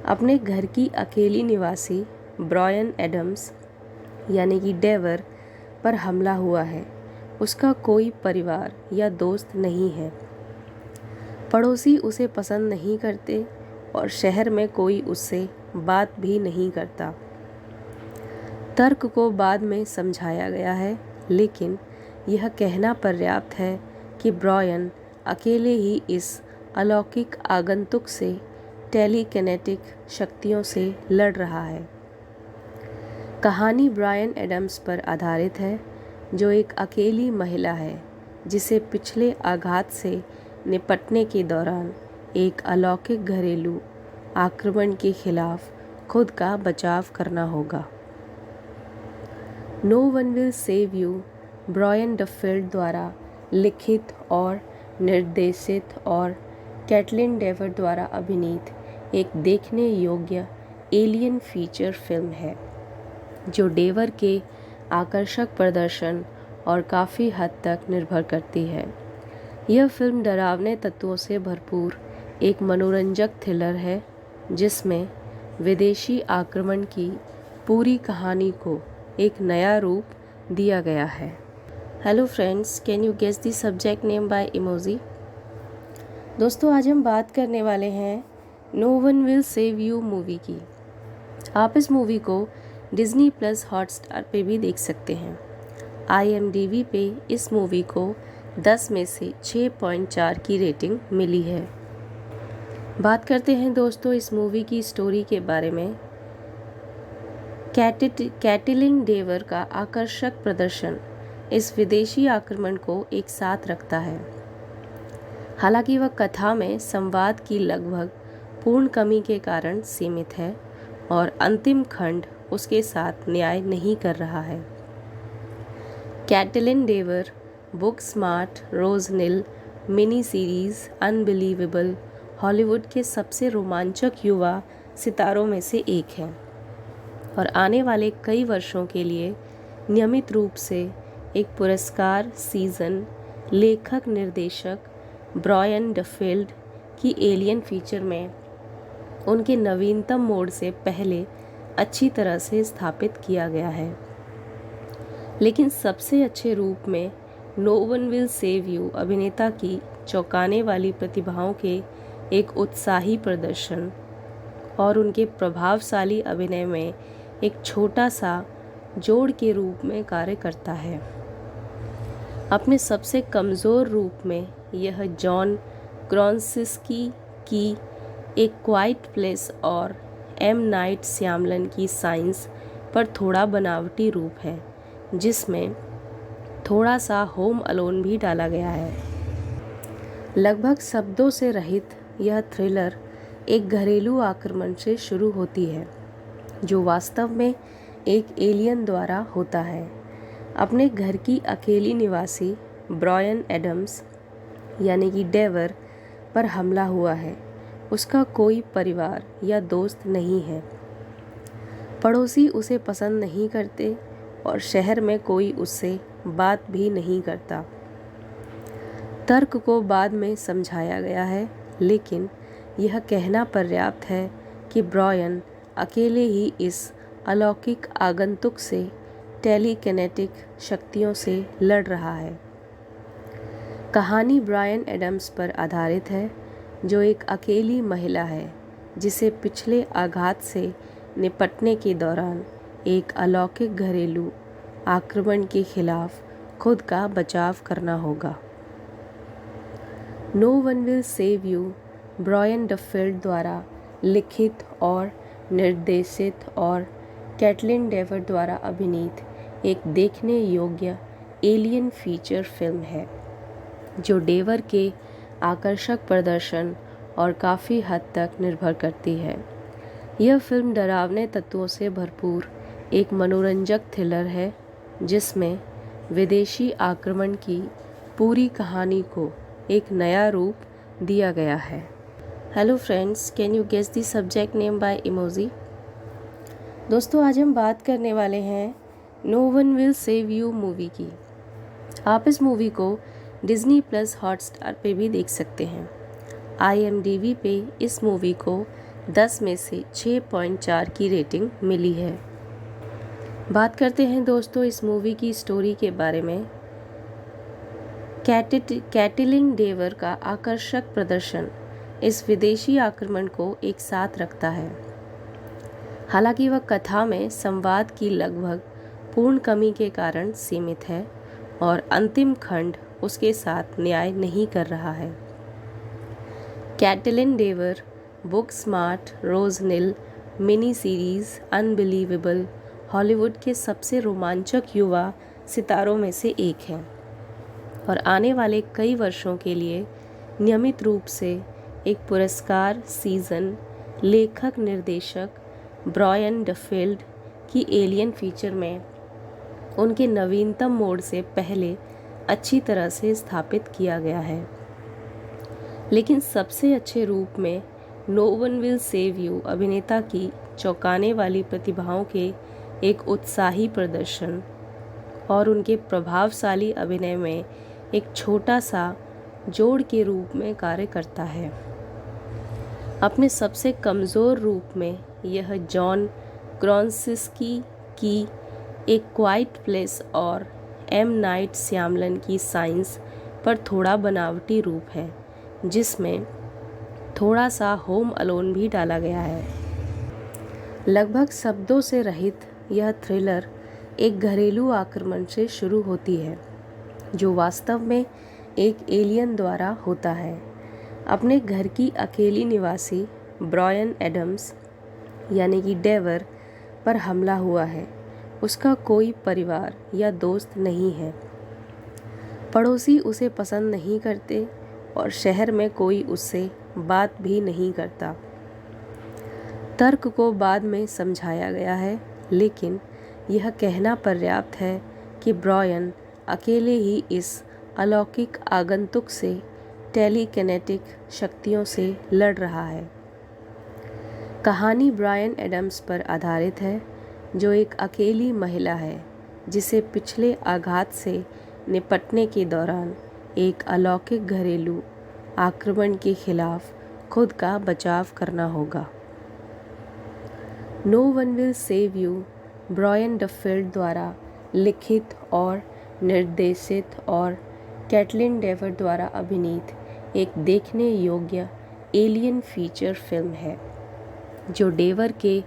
अपने घर की अकेली निवासी ब्रायन एडम्स यानी कि डेवर पर हमला हुआ है। उसका कोई परिवार या दोस्त नहीं है। पड़ोसी उसे पसंद नहीं करते और शहर में कोई उससे बात भी नहीं करता। तर्क को बाद में समझाया गया है, लेकिन यह कहना पर्याप्त है कि ब्रायन अकेले ही इस अलौकिक आगंतुक से टेलीकिनेटिक शक्तियों से लड़ रहा है। कहानी ब्रायन एडम्स पर आधारित है, जो एक अकेली महिला है जिसे पिछले आघात से निपटने के दौरान एक अलौकिक घरेलू आक्रमण के खिलाफ खुद का बचाव करना होगा। No one will save you Brian Duffield द्वारा लिखित और निर्देशित और कैटलिन डेवर द्वारा अभिनीत एक देखने योग्य एलियन फीचर फिल्म है, जो डेवर के आकर्षक प्रदर्शन और काफ़ी हद तक निर्भर करती है। यह फिल्म डरावने तत्वों से भरपूर एक मनोरंजक थ्रिलर है, जिसमें विदेशी आक्रमण की पूरी कहानी को एक नया रूप दिया गया है। Hello friends, can you guess the subject name by emoji. दोस्तों, आज हम बात करने वाले हैं no one will save you movie की। आप इस मूवी को डिज्नी प्लस हॉटस्टार पे भी देख सकते हैं। IMDb पे इस मूवी को 10 में से 6.4 की रेटिंग मिली है। बात करते हैं दोस्तों इस मूवी की स्टोरी के बारे में। कैटलिन डेवर का आकर्षक प्रदर्शन इस विदेशी आक्रमण को एक साथ रखता है। हालांकि वह कथा में संवाद की लगभग पूर्ण कमी के कारण सीमित है और अंतिम खंड उसके साथ न्याय नहीं कर रहा है। कैटलिन डेवर बुक स्मार्ट रोज निल मिनी सीरीज अनबिलीवेबल हॉलीवुड के सबसे रोमांचक युवा सितारों में से एक है और आने वाले कई वर्षों के लिए नियमित रूप से एक पुरस्कार सीजन लेखक निर्देशक ब्रायन डफील्ड की एलियन फीचर में उनके नवीनतम मोड से पहले अच्छी तरह से स्थापित किया गया है। लेकिन सबसे अच्छे रूप में no one will save you अभिनेता की चौंकाने वाली प्रतिभाओं के एक उत्साही प्रदर्शन और उनके प्रभावशाली अभिनय में एक छोटा सा जोड़ के रूप में कार्य करता है। अपने सबसे कमज़ोर रूप में यह जॉन क्रासिनस्की की एक क्वाइट प्लेस और एम नाइट श्यामलन की साइंस पर थोड़ा बनावटी रूप है, जिसमें थोड़ा सा होम अलोन भी डाला गया है। लगभग शब्दों से रहित यह थ्रिलर एक घरेलू आक्रमण से शुरू होती है जो वास्तव में एक एलियन द्वारा होता है। अपने घर की अकेली निवासी ब्रायन एडम्स यानी कि डेवर पर हमला हुआ है। उसका कोई परिवार या दोस्त नहीं है, पड़ोसी उसे पसंद नहीं करते और शहर में कोई उससे बात भी नहीं करता। तर्क को बाद में समझाया गया है, लेकिन यह कहना पर्याप्त है कि ब्रायन अकेले ही इस अलौकिक आगंतुक से टेलीकिनेटिक शक्तियों से लड़ रहा है। कहानी ब्रायन एडम्स पर आधारित है, जो एक अकेली महिला है जिसे पिछले आघात से निपटने के दौरान एक अलौकिक घरेलू आक्रमण के खिलाफ खुद का बचाव करना होगा। No one will save you Brian Duffield द्वारा लिखित और निर्देशित और कैटलिन डेवर द्वारा अभिनीत एक देखने योग्य एलियन फीचर फिल्म है जो डेवर के आकर्षक प्रदर्शन और काफ़ी हद तक निर्भर करती है। यह फिल्म डरावने तत्वों से भरपूर एक मनोरंजक थ्रिलर है जिसमें विदेशी आक्रमण की पूरी कहानी को एक नया रूप दिया गया है। Hello friends, can you guess the subject name by emoji. दोस्तों, आज हम बात करने वाले हैं no one will save you movie की। आप इस मूवी को डिज्नी प्लस हॉटस्टार पे भी देख सकते हैं। IMDb पे इस मूवी को 10 में से 6.4 की रेटिंग मिली है। बात करते हैं दोस्तों इस मूवी की स्टोरी के बारे में। कैटलिन डेवर का आकर्षक प्रदर्शन इस विदेशी आक्रमण को एक साथ रखता है। हालांकि वह कथा में संवाद की लगभग पूर्ण कमी के कारण सीमित है और अंतिम खंड उसके साथ न्याय नहीं कर रहा है। कैटलिन डेवर बुक स्मार्ट रोज निल मिनी सीरीज अनबिलीवेबल हॉलीवुड के सबसे रोमांचक युवा सितारों में से एक है और आने वाले कई वर्षों के लिए नियमित रूप से एक पुरस्कार सीजन लेखक निर्देशक ब्रायन डफील्ड की एलियन फीचर में उनके नवीनतम मोड से पहले अच्छी तरह से स्थापित किया गया है। लेकिन सबसे अच्छे रूप में no one will save you अभिनेता की चौंकाने वाली प्रतिभाओं के एक उत्साही प्रदर्शन और उनके प्रभावशाली अभिनय में एक छोटा सा जोड़ के रूप में कार्य करता है। अपने सबसे कमज़ोर रूप में यह जॉन क्रासिनस्की की एक क्वाइट प्लेस और एम नाइट श्यामलन की साइंस पर थोड़ा बनावटी रूप है, जिसमें थोड़ा सा होम अलोन भी डाला गया है। लगभग शब्दों से रहित यह थ्रिलर एक घरेलू आक्रमण से शुरू होती है जो वास्तव में एक एलियन द्वारा होता है। अपने घर की अकेली निवासी ब्रायन एडम्स यानी कि डेवर पर हमला हुआ है। उसका कोई परिवार या दोस्त नहीं है। पड़ोसी उसे पसंद नहीं करते और शहर में कोई उससे बात भी नहीं करता। तर्क को बाद में समझाया गया है, लेकिन यह कहना पर्याप्त है कि ब्रायन अकेले ही इस अलौकिक आगंतुक से टेलीकिनेटिक शक्तियों से लड़ रहा है। कहानी ब्रायन एडम्स पर आधारित है, जो एक अकेली महिला है जिसे पिछले आघात से निपटने के दौरान एक अलौकिक घरेलू आक्रमण के खिलाफ खुद का बचाव करना होगा। No one will save you Brian Duffield द्वारा लिखित और निर्देशित और कैटलिन डेवर द्वारा अभिनीत एक देखने योग्य एलियन फीचर फिल्म है, जो डेवर के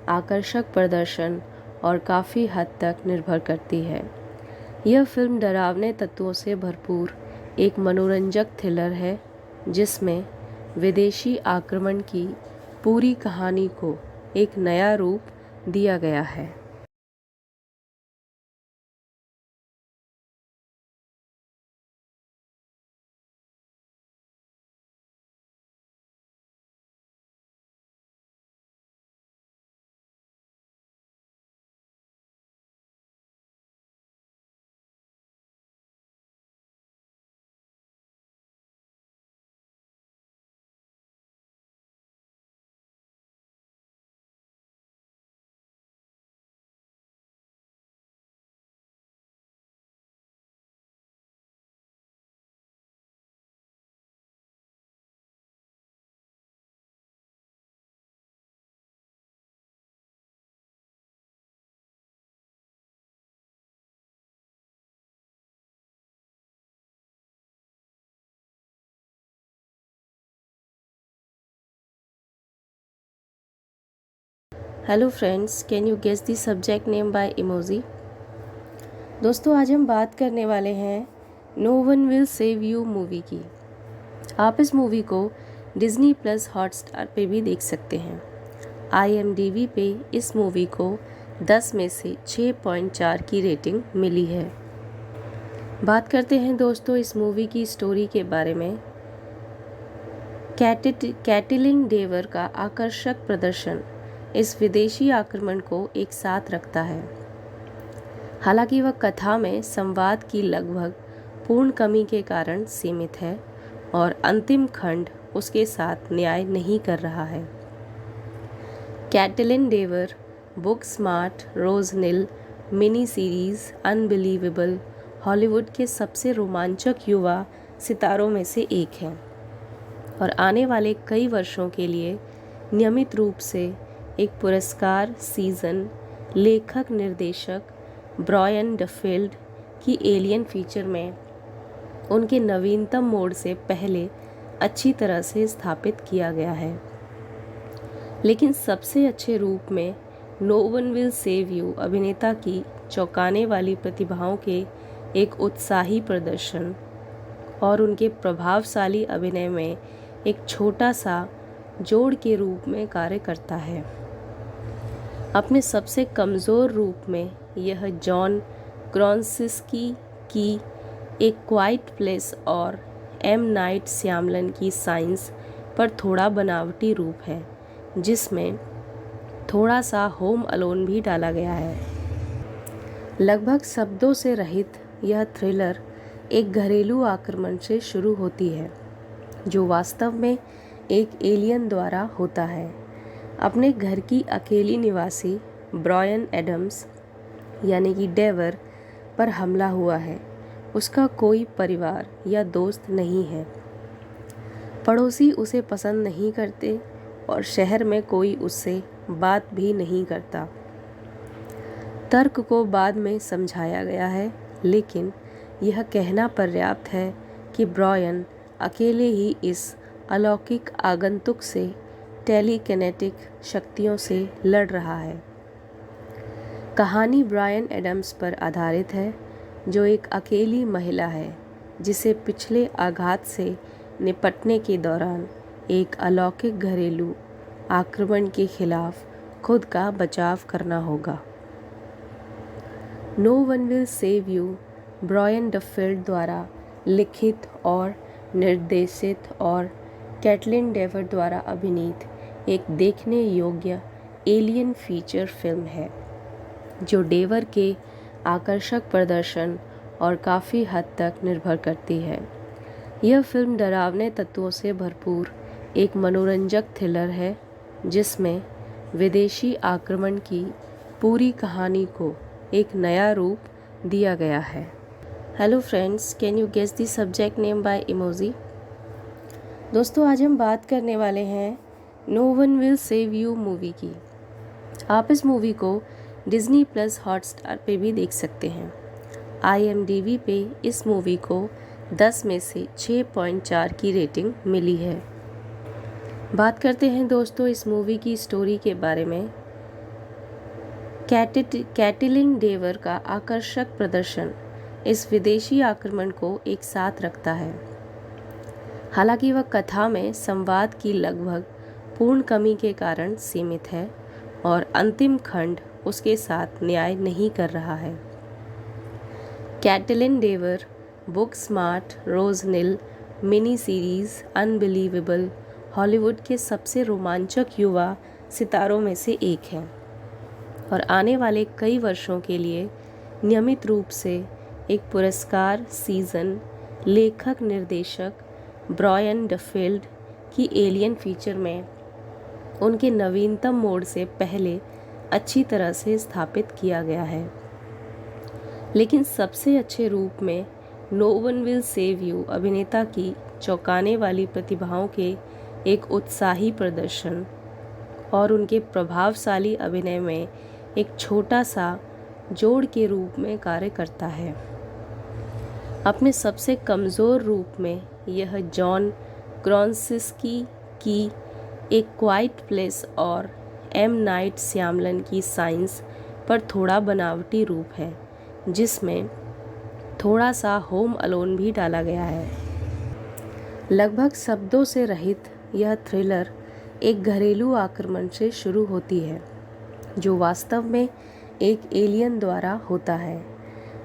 आकर्षक प्रदर्शन और काफ़ी हद तक निर्भर करती है। यह फिल्म डरावने तत्वों से भरपूर एक मनोरंजक थ्रिलर है, जिसमें विदेशी आक्रमण की पूरी कहानी को एक नया रूप दिया गया है। Hello friends, can you guess the subject name by emoji. दोस्तों, आज हम बात करने वाले हैं no one will save you movie की। आप इस मूवी को डिज्नी प्लस हॉटस्टार पे भी देख सकते हैं। IMDb पे इस मूवी को 10 में से 6.4 की रेटिंग मिली है। बात करते हैं दोस्तों इस मूवी की स्टोरी के बारे में। कैटलिन डेवर का आकर्षक प्रदर्शन इस विदेशी आक्रमण को एक साथ रखता है। हालांकि वह कथा में संवाद की लगभग पूर्ण कमी के कारण सीमित है और अंतिम खंड उसके साथ न्याय नहीं कर रहा है। कैटलिन डेवर बुक स्मार्ट रोज निल मिनी सीरीज अनबिलीवेबल हॉलीवुड के सबसे रोमांचक युवा सितारों में से एक है और आने वाले कई वर्षों के लिए नियमित रूप से एक पुरस्कार सीजन लेखक निर्देशक ब्रायन डफील्ड की एलियन फीचर में उनके नवीनतम मोड से पहले अच्छी तरह से स्थापित किया गया है। लेकिन सबसे अच्छे रूप में no one will save you अभिनेता की चौंकाने वाली प्रतिभाओं के एक उत्साही प्रदर्शन और उनके प्रभावशाली अभिनय में एक छोटा सा जोड़ के रूप में कार्य करता है। अपने सबसे कमज़ोर रूप में यह जॉन क्रासिंस्की की एक क्वाइट प्लेस और एम नाइट श्यामलन की साइंस पर थोड़ा बनावटी रूप है, जिसमें थोड़ा सा होम अलोन भी डाला गया है। लगभग शब्दों से रहित यह थ्रिलर एक घरेलू आक्रमण से शुरू होती है, जो वास्तव में एक एलियन द्वारा होता है। अपने घर की अकेली निवासी ब्रायन एडम्स यानी कि डेवर पर हमला हुआ है। उसका कोई परिवार या दोस्त नहीं है। पड़ोसी उसे पसंद नहीं करते और शहर में कोई उससे बात भी नहीं करता। तर्क को बाद में समझाया गया है, लेकिन यह कहना पर्याप्त है कि ब्रायन अकेले ही इस अलौकिक आगंतुक से टेलीकिनेटिक शक्तियों से लड़ रहा है। कहानी ब्रायन एडम्स पर आधारित है, जो एक अकेली महिला है जिसे पिछले आघात से निपटने के दौरान एक अलौकिक घरेलू आक्रमण के खिलाफ खुद का बचाव करना होगा। No one will save you Brian Duffield द्वारा लिखित और निर्देशित और कैटलिन डेवर द्वारा अभिनीत एक देखने योग्य एलियन फीचर फिल्म है, जो डेवर के आकर्षक प्रदर्शन और काफ़ी हद तक निर्भर करती है। यह फिल्म डरावने तत्वों से भरपूर एक मनोरंजक थ्रिलर है, जिसमें विदेशी आक्रमण की पूरी कहानी को एक नया रूप दिया गया है। Hello friends, can you guess the subject name by emoji. दोस्तों, आज हम बात करने वाले हैं no one will save you movie की। आप इस मूवी को डिज्नी प्लस हॉटस्टार पे भी देख सकते हैं। IMDb पे इस मूवी को 10 में से 6.4 की रेटिंग मिली है। बात करते हैं दोस्तों इस मूवी की स्टोरी के बारे में। कैटलिन डेवर का आकर्षक प्रदर्शन इस विदेशी आक्रमण को एक साथ रखता है। हालांकि वह कथा में संवाद की लगभग पूर्ण कमी के कारण सीमित है और अंतिम खंड उसके साथ न्याय नहीं कर रहा है। कैटलिन डेवर बुक स्मार्ट रोज निल मिनी सीरीज़ अनबिलीवेबल हॉलीवुड के सबसे रोमांचक युवा सितारों में से एक है और आने वाले कई वर्षों के लिए नियमित रूप से एक पुरस्कार सीजन लेखक निर्देशक ब्रायन डफील्ड की एलियन फीचर में उनके नवीनतम मोड से पहले अच्छी तरह से स्थापित किया गया है। लेकिन सबसे अच्छे रूप में no one will save you अभिनेता की चौंकाने वाली प्रतिभाओं के एक उत्साही प्रदर्शन और उनके प्रभावशाली अभिनय में एक छोटा सा जोड़ के रूप में कार्य करता है। अपने सबसे कमज़ोर रूप में यह जॉन क्रासिंस्की की एक क्वाइट प्लेस और एम नाइट श्यामलन की साइंस पर थोड़ा बनावटी रूप है, जिसमें थोड़ा सा होम अलोन भी डाला गया है। लगभग शब्दों से रहित यह थ्रिलर एक घरेलू आक्रमण से शुरू होती है, जो वास्तव में एक एलियन द्वारा होता है।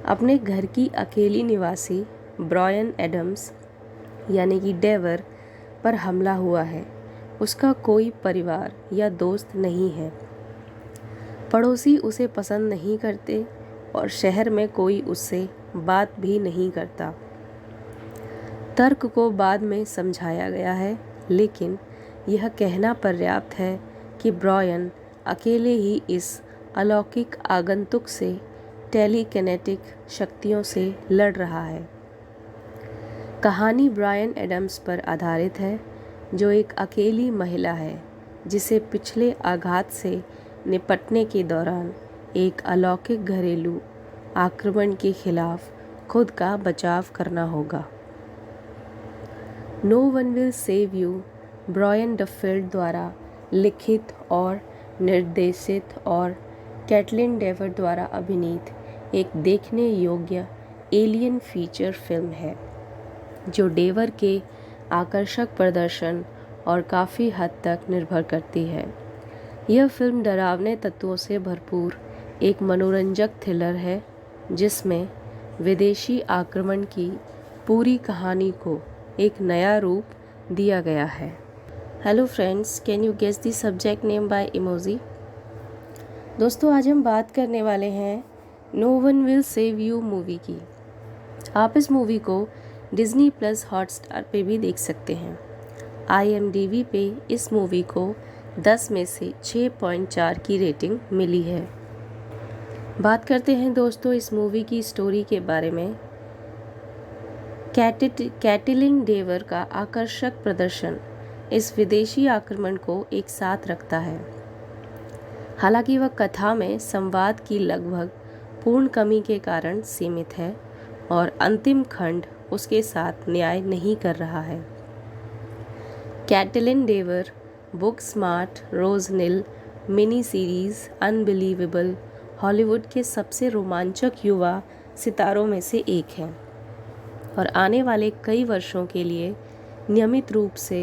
अपने घर की अकेली निवासी ब्रायन एडम्स यानी कि डेवर पर हमला हुआ है। उसका कोई परिवार या दोस्त नहीं है, पड़ोसी उसे पसंद नहीं करते और शहर में कोई उससे बात भी नहीं करता। तर्क को बाद में समझाया गया है, लेकिन यह कहना पर्याप्त है कि ब्रायन अकेले ही इस अलौकिक आगंतुक से टेलीकिनेटिक शक्तियों से लड़ रहा है। कहानी ब्रायन एडम्स पर आधारित है, जो एक अकेली महिला है जिसे पिछले आघात से निपटने के दौरान एक अलौकिक घरेलू आक्रमण के खिलाफ खुद का बचाव करना होगा। No one will save you Brian Duffield द्वारा लिखित और निर्देशित और कैटलिन डेवर द्वारा अभिनीत एक देखने योग्य एलियन फीचर फिल्म है, जो डेवर के आकर्षक प्रदर्शन और काफ़ी हद तक निर्भर करती है। यह फिल्म डरावने तत्वों से भरपूर एक मनोरंजक थ्रिलर है, जिसमें विदेशी आक्रमण की पूरी कहानी को एक नया रूप दिया गया है। Hello friends, can you guess the subject name by emoji. दोस्तों, आज हम बात करने वाले हैं no one will save you movie की। आप इस मूवी को डिज्नी प्लस हॉटस्टार पे भी देख सकते हैं। IMDb पे इस मूवी को 10 में से 6.4 की रेटिंग मिली है। बात करते हैं दोस्तों इस मूवी की स्टोरी के बारे में। कैटलिन डेवर का आकर्षक प्रदर्शन इस विदेशी आक्रमण को एक साथ रखता है। हालांकि वह कथा में संवाद की लगभग पूर्ण कमी के कारण सीमित है और अंतिम खंड उसके साथ न्याय नहीं कर रहा है। कैटलिन डेवर बुक स्मार्ट रोज निल मिनी सीरीज़ अनबिलीवेबल हॉलीवुड के सबसे रोमांचक युवा सितारों में से एक है और आने वाले कई वर्षों के लिए नियमित रूप से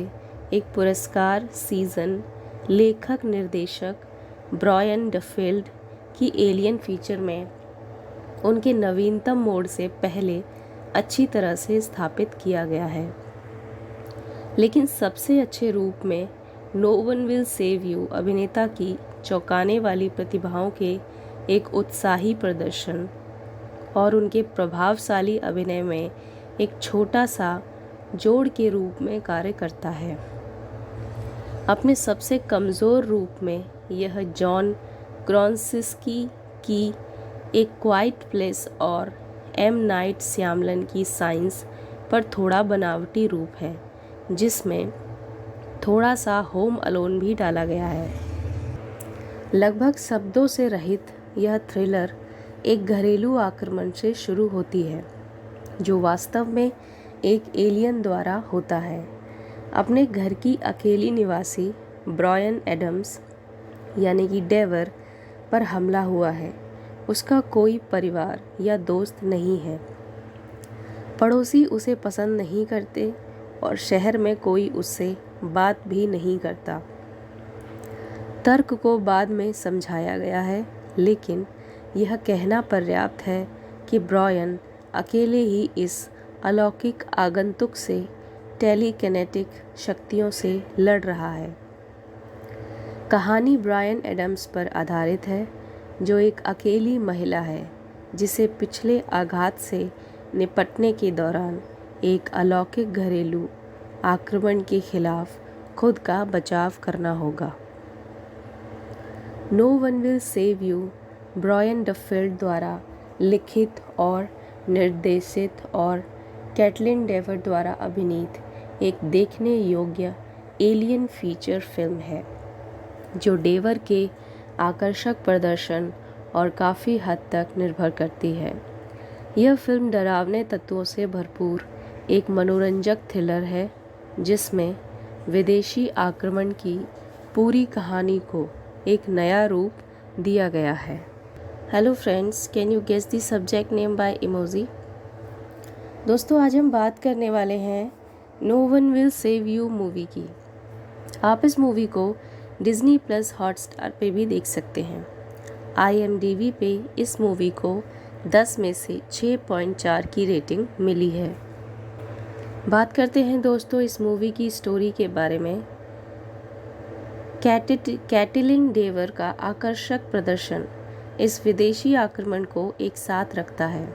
एक पुरस्कार सीज़न लेखक निर्देशक ब्रायन डफील्ड की एलियन फीचर में उनके नवीनतम मोड से पहले अच्छी तरह से स्थापित किया गया है। लेकिन सबसे अच्छे रूप में no one will save you अभिनेता की चौंकाने वाली प्रतिभाओं के एक उत्साही प्रदर्शन और उनके प्रभावशाली अभिनय में एक छोटा सा जोड़ के रूप में कार्य करता है। अपने सबसे कमज़ोर रूप में यह जॉन क्रासिनस्की की एक क्वाइट प्लेस और एम नाइट श्यामलन की साइंस पर थोड़ा बनावटी रूप है, जिसमें थोड़ा सा होम अलोन भी डाला गया है। लगभग शब्दों से रहित यह थ्रिलर एक घरेलू आक्रमण से शुरू होती है जो वास्तव में एक एलियन द्वारा होता है। अपने घर की अकेली निवासी ब्रायन एडम्स यानी कि डेवर पर हमला हुआ है। उसका कोई परिवार या दोस्त नहीं है। पड़ोसी उसे पसंद नहीं करते और शहर में कोई उससे बात भी नहीं करता। तर्क को बाद में समझाया गया है, लेकिन यह कहना पर्याप्त है कि ब्रायन अकेले ही इस अलौकिक आगंतुक से टेलीकिनेटिक शक्तियों से लड़ रहा है। कहानी ब्रायन एडम्स पर आधारित है, जो एक अकेली महिला है जिसे पिछले आघात से निपटने के दौरान एक अलौकिक घरेलू आक्रमण के खिलाफ खुद का बचाव करना होगा। No one will save you Brian Duffield द्वारा लिखित और निर्देशित और कैटलिन डेवर द्वारा अभिनीत एक देखने योग्य एलियन फीचर फिल्म है, जो डेवर के आकर्षक प्रदर्शन और काफ़ी हद तक निर्भर करती है। यह फिल्म डरावने तत्वों से भरपूर एक मनोरंजक थ्रिलर है, जिसमें विदेशी आक्रमण की पूरी कहानी को एक नया रूप दिया गया है। Hello friends, can you guess the subject name by emoji. दोस्तों, आज हम बात करने वाले हैं no one will save you movie की। आप इस मूवी को डिज्नी प्लस हॉटस्टार पे भी देख सकते हैं। IMDb पे इस मूवी को 10 में से 6.4 की रेटिंग मिली है। बात करते हैं दोस्तों इस मूवी की स्टोरी के बारे में। कैटलिन डेवर का आकर्षक प्रदर्शन इस विदेशी आक्रमण को एक साथ रखता है।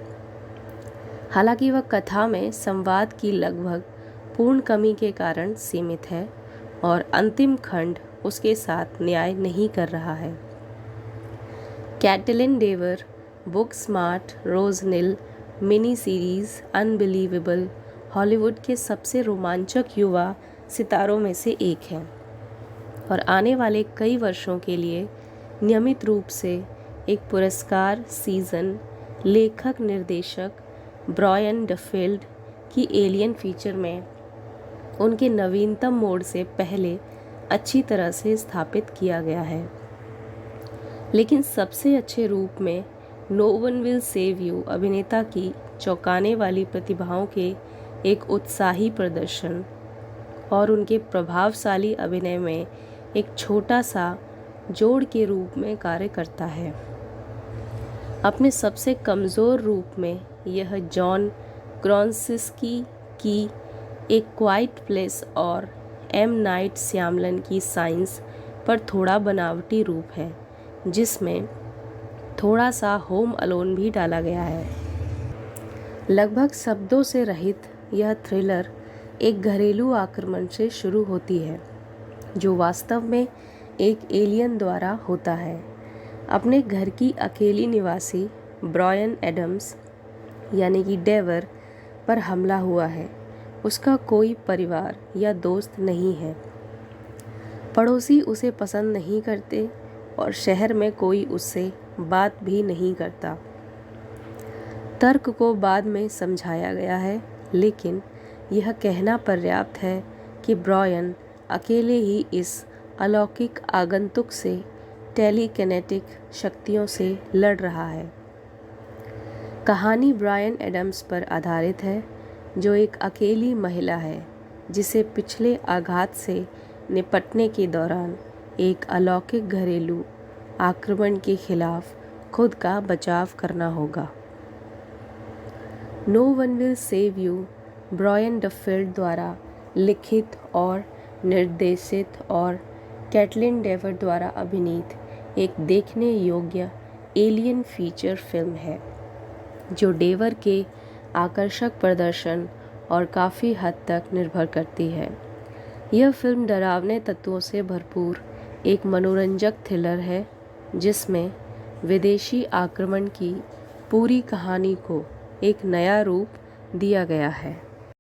हालांकि वह कथा में संवाद की लगभग पूर्ण कमी के कारण सीमित है और अंतिम खंड उसके साथ न्याय नहीं कर रहा है। कैटलिन डेवर बुक स्मार्ट रोज निल मिनी सीरीज़ अनबिलीवेबल हॉलीवुड के सबसे रोमांचक युवा सितारों में से एक है और आने वाले कई वर्षों के लिए नियमित रूप से एक पुरस्कार सीज़न लेखक निर्देशक ब्रायन डफील्ड की एलियन फीचर में उनके नवीनतम मोड से पहले अच्छी तरह से स्थापित किया गया है। लेकिन सबसे अच्छे रूप में no one will save you अभिनेता की चौंकाने वाली प्रतिभाओं के एक उत्साही प्रदर्शन और उनके प्रभावशाली अभिनय में एक छोटा सा जोड़ के रूप में कार्य करता है। अपने सबसे कमज़ोर रूप में यह जॉन क्रासिनस्की की एक क्वाइट प्लेस और एम नाइट श्यामलन की साइंस पर थोड़ा बनावटी रूप है, जिसमें थोड़ा सा होम अलोन भी डाला गया है। लगभग शब्दों से रहित यह थ्रिलर एक घरेलू आक्रमण से शुरू होती है, जो वास्तव में एक एलियन द्वारा होता है। अपने घर की अकेली निवासी ब्रायन एडम्स यानी कि डेवर पर हमला हुआ है। उसका कोई परिवार या दोस्त नहीं है। पड़ोसी उसे पसंद नहीं करते और शहर में कोई उससे बात भी नहीं करता। तर्क को बाद में समझाया गया है, लेकिन यह कहना पर्याप्त है कि ब्रायन अकेले ही इस अलौकिक आगंतुक से टेलीकिनेटिक शक्तियों से लड़ रहा है। कहानी ब्रायन एडम्स पर आधारित है, जो एक अकेली महिला है जिसे पिछले आघात से निपटने के दौरान एक अलौकिक घरेलू आक्रमण के खिलाफ खुद का बचाव करना होगा। No one will save you Brian Duffield द्वारा लिखित और निर्देशित और कैटलिन डेवर द्वारा अभिनीत एक देखने योग्य एलियन फीचर फिल्म है, जो डेवर के आकर्षक प्रदर्शन और काफ़ी हद तक निर्भर करती है। यह फिल्म डरावने तत्वों से भरपूर एक मनोरंजक थ्रिलर है, जिसमें विदेशी आक्रमण की पूरी कहानी को एक नया रूप दिया गया है।